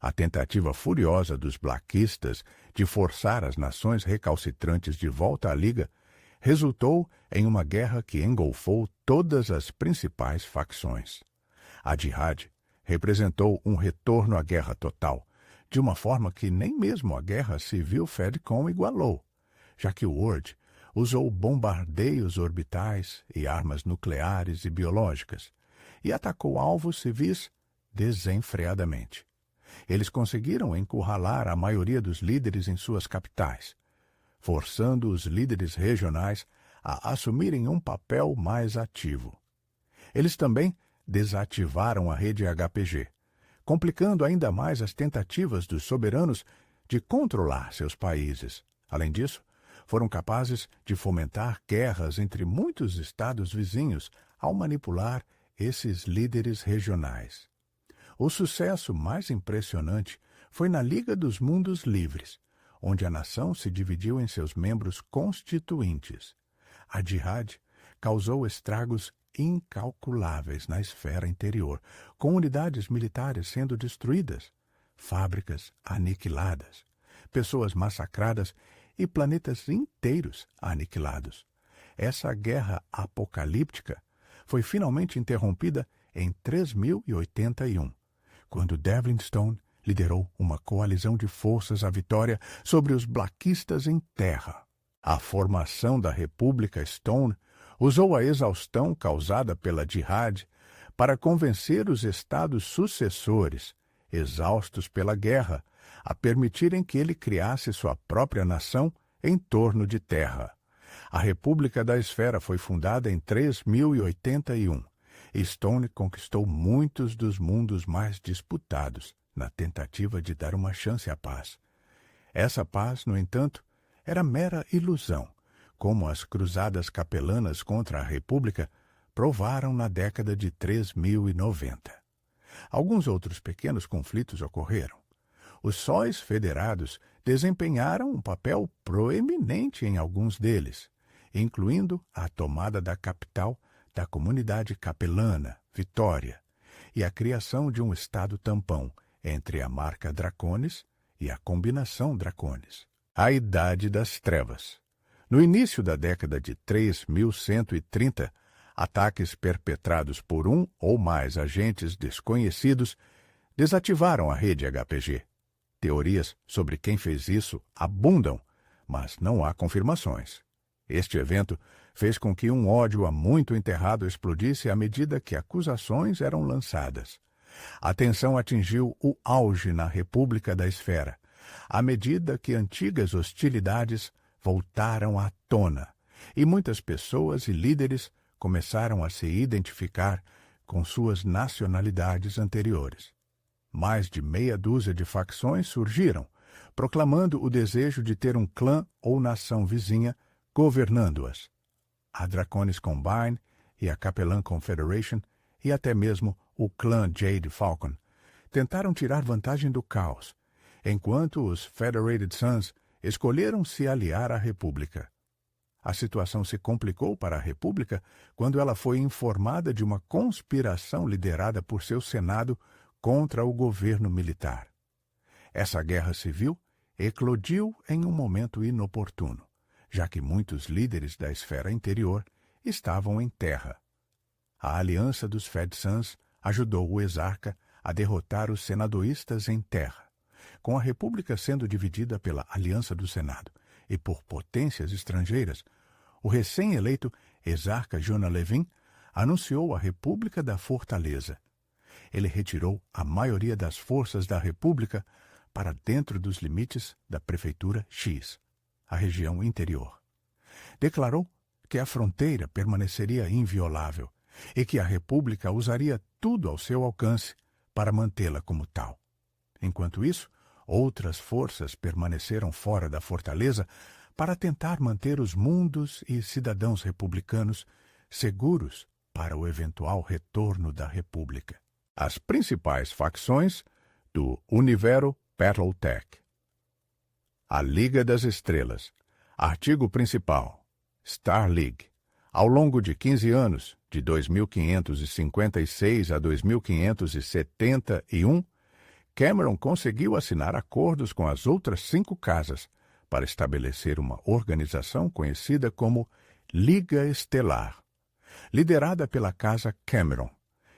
A tentativa furiosa dos blackistas de forçar as nações recalcitrantes de volta à Liga resultou em uma guerra que engolfou todas as principais facções. A Jihad representou um retorno à guerra total, de uma forma que nem mesmo a Guerra Civil Fedcom igualou, já que o Word usou bombardeios orbitais e armas nucleares e biológicas, e atacou alvos civis desenfreadamente. Eles conseguiram encurralar a maioria dos líderes em suas capitais, forçando os líderes regionais a assumirem um papel mais ativo. Eles também desativaram a rede HPG, complicando ainda mais as tentativas dos soberanos de controlar seus países. Além disso, foram capazes de fomentar guerras entre muitos estados vizinhos ao manipular esses líderes regionais. O sucesso mais impressionante foi na Liga dos Mundos Livres, onde a nação se dividiu em seus membros constituintes. A Jihad causou estragos incalculáveis na esfera interior, com unidades militares sendo destruídas, fábricas aniquiladas, pessoas massacradas e planetas inteiros aniquilados. Essa guerra apocalíptica foi finalmente interrompida em 3081, quando Devlin Stone liderou uma coalizão de forças à vitória sobre os blackistas em terra. A formação da República Stone usou a exaustão causada pela Jihad para convencer os estados sucessores, exaustos pela guerra, a permitirem que ele criasse sua própria nação em torno de terra. A República da Esfera foi fundada em 3081 e Stone conquistou muitos dos mundos mais disputados na tentativa de dar uma chance à paz. Essa paz, no entanto, era mera ilusão, como as cruzadas capelanas contra a República provaram na década de 3090. Alguns outros pequenos conflitos ocorreram. Os sóis federados desempenharam um papel proeminente em alguns deles, incluindo a tomada da capital da comunidade capelana, Vitória, e a criação de um estado tampão entre a marca Draconis e a combinação Draconis. A Idade das Trevas. No início da década de 3130, ataques perpetrados por um ou mais agentes desconhecidos desativaram a rede HPG. Teorias sobre quem fez isso abundam, mas não há confirmações. Este evento fez com que um ódio há muito enterrado explodisse à medida que acusações eram lançadas. A tensão atingiu o auge na República da Esfera, à medida que antigas hostilidades voltaram à tona, e muitas pessoas e líderes começaram a se identificar com suas nacionalidades anteriores. Mais de meia dúzia de facções surgiram, proclamando o desejo de ter um clã ou nação vizinha governando-as. A Draconis Combine e a Capellan Confederation, e até mesmo o clã Jade Falcon, tentaram tirar vantagem do caos, enquanto os Federated Sons escolheram se aliar à República. A situação se complicou para a República quando ela foi informada de uma conspiração liderada por seu Senado contra o governo militar. Essa guerra civil eclodiu em um momento inoportuno, já que muitos líderes da esfera interior estavam em terra. A aliança dos Fed-Sons ajudou o exarca a derrotar os senadoístas em terra. Com a República sendo dividida pela Aliança do Senado e por potências estrangeiras, o recém-eleito exarca Jonah Levin anunciou a República da Fortaleza. Ele retirou a maioria das forças da República para dentro dos limites da Prefeitura X, a região interior. Declarou que a fronteira permaneceria inviolável e que a República usaria tudo ao seu alcance para mantê-la como tal. Enquanto isso, outras forças permaneceram fora da fortaleza para tentar manter os mundos e cidadãos republicanos seguros para o eventual retorno da República. As principais facções do Univero Battletech. A Liga das Estrelas. Artigo principal. Star League. Ao longo de 15 anos, de 2556 a 2571, Cameron conseguiu assinar acordos com as outras 5 casas para estabelecer uma organização conhecida como Liga Estelar, liderada pela Casa Cameron.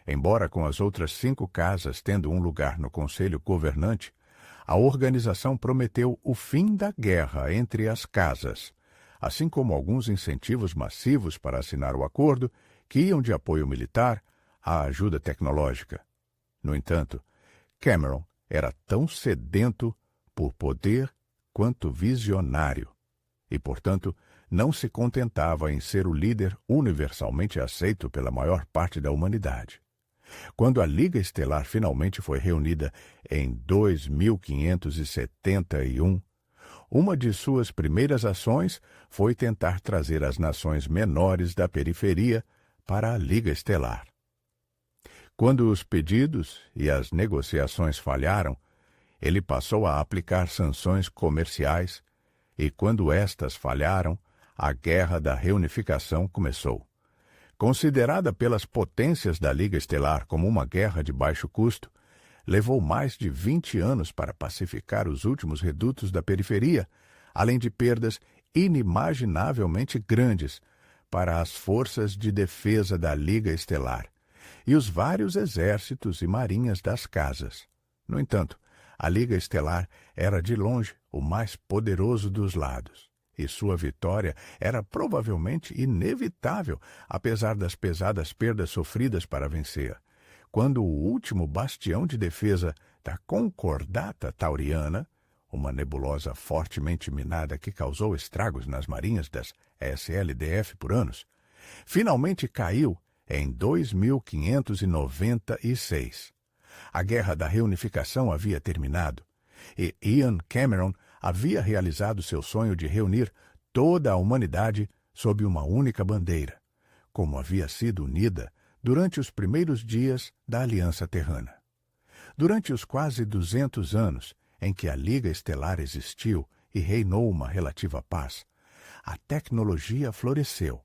Embora com as outras 5 casas tendo um lugar no conselho governante, a organização prometeu o fim da guerra entre as casas, assim como alguns incentivos massivos para assinar o acordo, que iam de apoio militar à ajuda tecnológica. No entanto, Cameron era tão sedento por poder quanto visionário, e, portanto, não se contentava em ser o líder universalmente aceito pela maior parte da humanidade. Quando a Liga Estelar finalmente foi reunida em 2571, uma de suas primeiras ações foi tentar trazer as nações menores da periferia para a Liga Estelar. Quando os pedidos e as negociações falharam, ele passou a aplicar sanções comerciais, e quando estas falharam, a Guerra da Reunificação começou. Considerada pelas potências da Liga Estelar como uma guerra de baixo custo, levou mais de 20 anos para pacificar os últimos redutos da periferia, além de perdas inimaginavelmente grandes para as forças de defesa da Liga Estelar e os vários exércitos e marinhas das casas. No entanto, a Liga Estelar era de longe o mais poderoso dos lados, e sua vitória era provavelmente inevitável, apesar das pesadas perdas sofridas para vencer. Quando o último bastião de defesa da Concordata Tauriana, uma nebulosa fortemente minada que causou estragos nas marinhas das SLDF por anos, finalmente caiu em 2596. A Guerra da Reunificação havia terminado, e Ian Cameron havia realizado seu sonho de reunir toda a humanidade sob uma única bandeira, como havia sido unida durante os primeiros dias da Aliança Terrana. Durante os quase 200 anos em que a Liga Estelar existiu e reinou uma relativa paz, a tecnologia floresceu.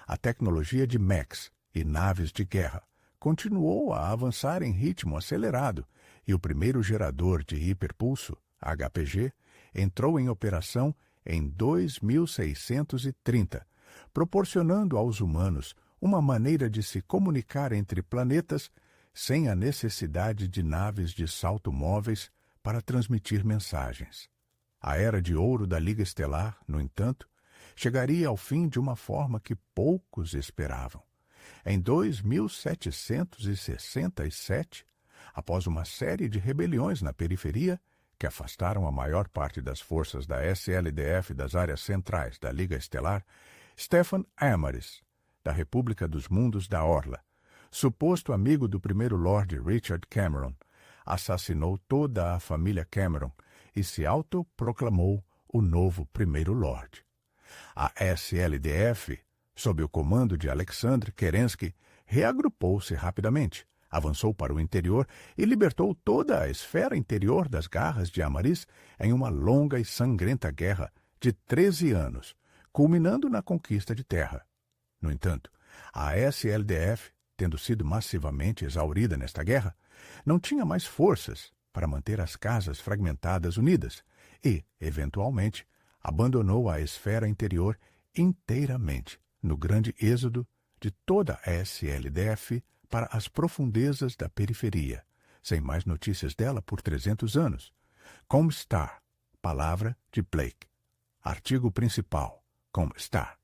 A tecnologia de mechs e naves de guerra continuou a avançar em ritmo acelerado, e o primeiro gerador de hiperpulso, HPG, entrou em operação em 2630, proporcionando aos humanos uma maneira de se comunicar entre planetas sem a necessidade de naves de salto móveis para transmitir mensagens. A era de ouro da Liga Estelar, no entanto, chegaria ao fim de uma forma que poucos esperavam. Em 2767, após uma série de rebeliões na periferia, que afastaram a maior parte das forças da SLDF das áreas centrais da Liga Estelar, Stephen Amaris, da República dos Mundos da Orla, suposto amigo do primeiro Lord Richard Cameron, assassinou toda a família Cameron e se autoproclamou o novo primeiro Lord. A SLDF, sob o comando de Alexandre Kerensky, reagrupou-se rapidamente, avançou para o interior e libertou toda a esfera interior das garras de Amaris em uma longa e sangrenta guerra de 13 anos, culminando na conquista de terra. No entanto, a SLDF, tendo sido massivamente exaurida nesta guerra, não tinha mais forças para manter as casas fragmentadas unidas e, eventualmente, abandonou a esfera interior inteiramente no grande êxodo de toda a SLDF para as profundezas da periferia, sem mais notícias dela por 300 anos. Comstar, palavra de Blake. Artigo principal, Comstar.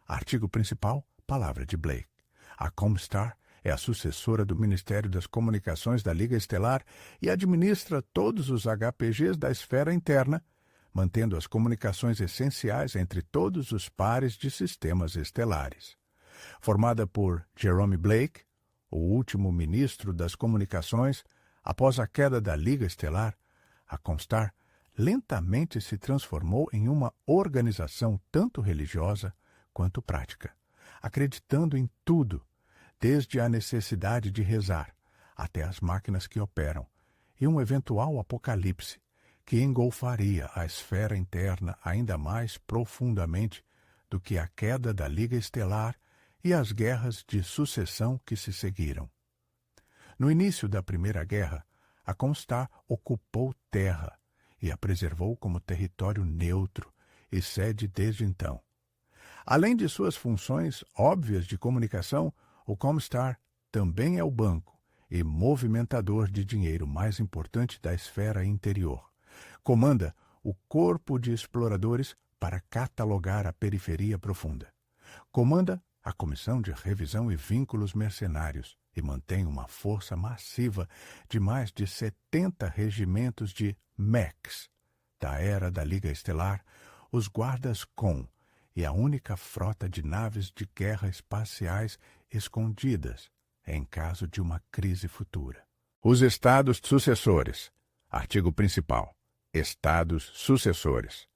Artigo principal, palavra de Blake. A Comstar é a sucessora do Ministério das Comunicações da Liga Estelar e administra todos os HPGs da esfera interna, mantendo as comunicações essenciais entre todos os pares de sistemas estelares. Formada por Jerome Blake, o último ministro das comunicações, após a queda da Liga Estelar, a Comstar lentamente se transformou em uma organização tanto religiosa quanto prática, acreditando em tudo, desde a necessidade de rezar até as máquinas que operam, e um eventual apocalipse que engolfaria a esfera interna ainda mais profundamente do que a queda da Liga Estelar e as guerras de sucessão que se seguiram. No início da Primeira Guerra, a Constar ocupou terra e a preservou como território neutro e sede desde então. Além de suas funções óbvias de comunicação, o Comstar também é o banco e movimentador de dinheiro mais importante da esfera interior. Comanda o corpo de exploradores para catalogar a periferia profunda. Comanda a Comissão de Revisão e Vínculos Mercenários e mantém uma força massiva de mais de 70 regimentos de mechs da era da Liga Estelar, os guardas Com e a única frota de naves de guerra espaciais escondidas em caso de uma crise futura. Os Estados Sucessores. Artigo principal. Estados Sucessores.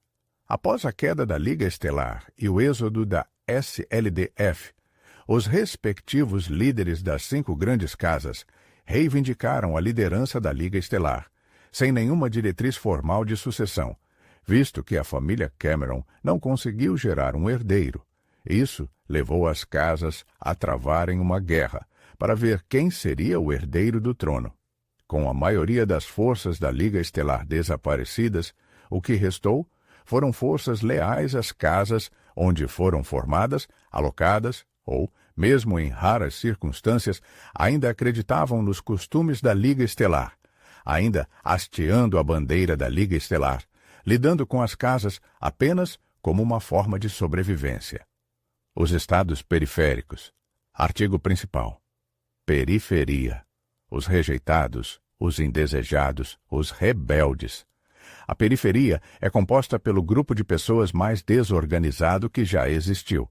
Após a queda da Liga Estelar e o êxodo da SLDF, os respectivos líderes das 5 grandes casas reivindicaram a liderança da Liga Estelar, sem nenhuma diretriz formal de sucessão, visto que a família Cameron não conseguiu gerar um herdeiro. Isso levou as casas a travarem uma guerra para ver quem seria o herdeiro do trono. Com a maioria das forças da Liga Estelar desaparecidas, o que restou foram forças leais às casas onde foram formadas, alocadas ou, mesmo em raras circunstâncias, ainda acreditavam nos costumes da Liga Estelar, ainda hasteando a bandeira da Liga Estelar, lidando com as casas apenas como uma forma de sobrevivência. Os estados periféricos. Artigo principal. Periferia. Os rejeitados, os indesejados, os rebeldes. A periferia é composta pelo grupo de pessoas mais desorganizado que já existiu.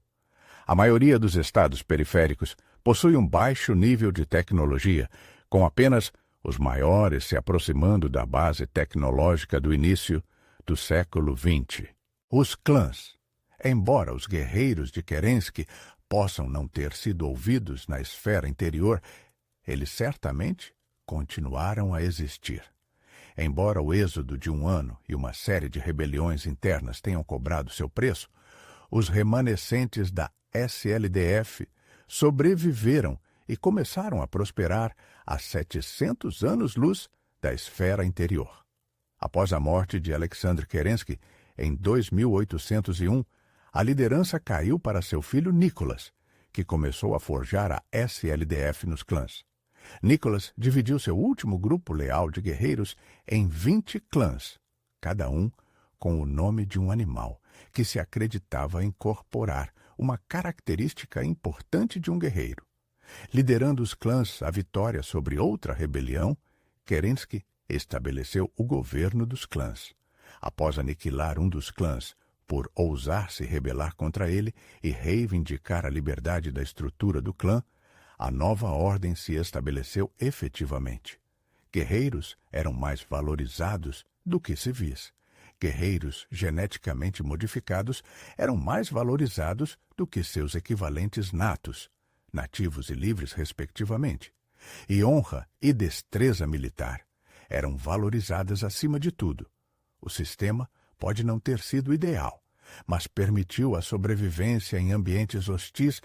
A maioria dos estados periféricos possui um baixo nível de tecnologia, com apenas os maiores se aproximando da base tecnológica do início do século XX. Os clãs. Embora os guerreiros de Kerensky possam não ter sido ouvidos na esfera interior, eles certamente continuaram a existir. Embora o êxodo de um ano e uma série de rebeliões internas tenham cobrado seu preço, os remanescentes da SLDF sobreviveram e começaram a prosperar a 700 anos-luz da esfera interior. Após a morte de Alexander Kerensky, em 2801, a liderança caiu para seu filho Nicholas, que começou a forjar a SLDF nos clãs. Nicholas dividiu seu último grupo leal de guerreiros em 20 clãs, cada um com o nome de um animal, que se acreditava incorporar uma característica importante de um guerreiro. Liderando os clãs à vitória sobre outra rebelião, Kerensky estabeleceu o governo dos clãs. Após aniquilar um dos clãs por ousar se rebelar contra ele e reivindicar a liberdade da estrutura do clã, a nova ordem se estabeleceu efetivamente. Guerreiros eram mais valorizados do que civis. Guerreiros geneticamente modificados eram mais valorizados do que seus equivalentes natos, nativos e livres, respectivamente. E honra e destreza militar eram valorizadas acima de tudo. O sistema pode não ter sido ideal, mas permitiu a sobrevivência em ambientes hostis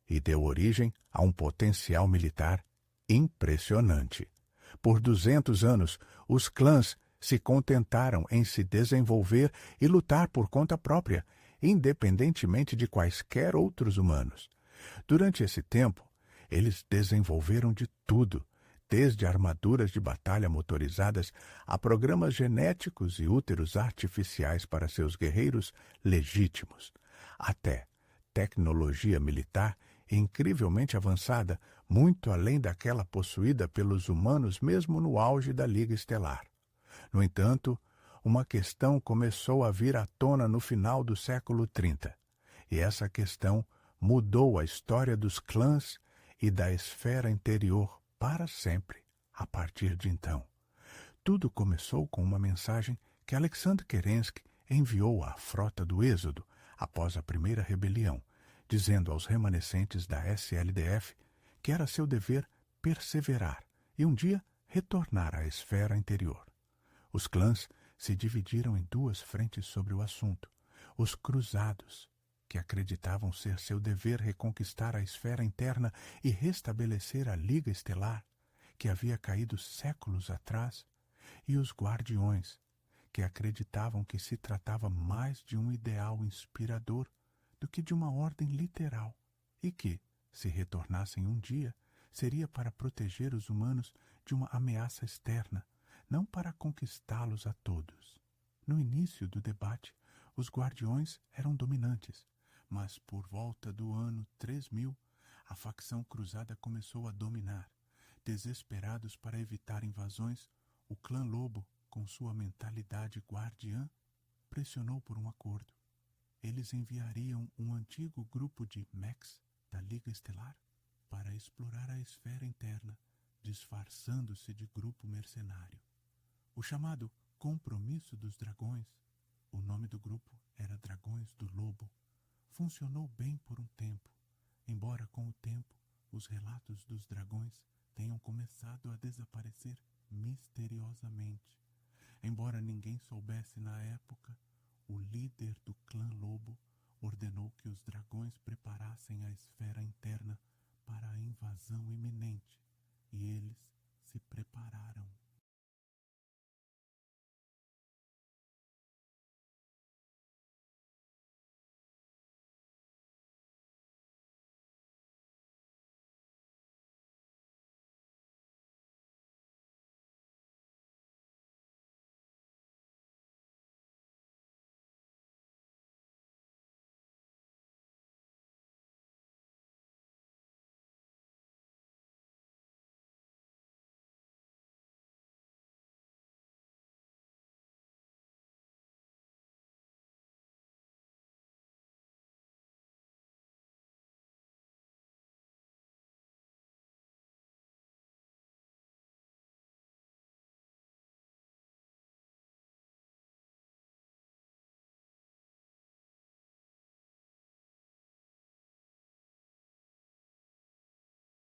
e deu origem a um potencial militar impressionante. Por 200 anos, os clãs se contentaram em se desenvolver e lutar por conta própria, independentemente de quaisquer outros humanos. Durante esse tempo, eles desenvolveram de tudo, desde armaduras de batalha motorizadas a programas genéticos e úteros artificiais para seus guerreiros legítimos, até tecnologia militar incrivelmente avançada, muito além daquela possuída pelos humanos mesmo no auge da Liga Estelar. No entanto, uma questão começou a vir à tona no final do século 30, e essa questão mudou a história dos clãs e da esfera interior para sempre, a partir de então. Tudo começou com uma mensagem que Alexander Kerensky enviou à frota do Êxodo após a primeira rebelião, dizendo aos remanescentes da SLDF que era seu dever perseverar e um dia retornar à esfera interior. Os clãs se dividiram em duas frentes sobre o assunto: os cruzados que acreditavam ser seu dever reconquistar a esfera interna e restabelecer a Liga Estelar, que havia caído séculos atrás, e os Guardiões, que acreditavam que se tratava mais de um ideal inspirador do que de uma ordem literal, e que, se retornassem um dia, seria para proteger os humanos de uma ameaça externa, não para conquistá-los a todos. No início do debate, os Guardiões eram dominantes, mas por volta do ano 3000, a facção cruzada começou a dominar. Desesperados para evitar invasões, o clã Lobo, com sua mentalidade guardiã, pressionou por um acordo. Eles enviariam um antigo grupo de mechs da Liga Estelar para explorar a esfera interna, disfarçando-se de grupo mercenário. O chamado Compromisso dos Dragões, o nome do grupo era Dragões do Lobo, funcionou bem por um tempo, embora com o tempo os relatos dos dragões tenham começado a desaparecer misteriosamente. Embora ninguém soubesse na época, o líder do clã Lobo ordenou que os dragões preparassem a esfera interna para a invasão iminente, e eles se prepararam.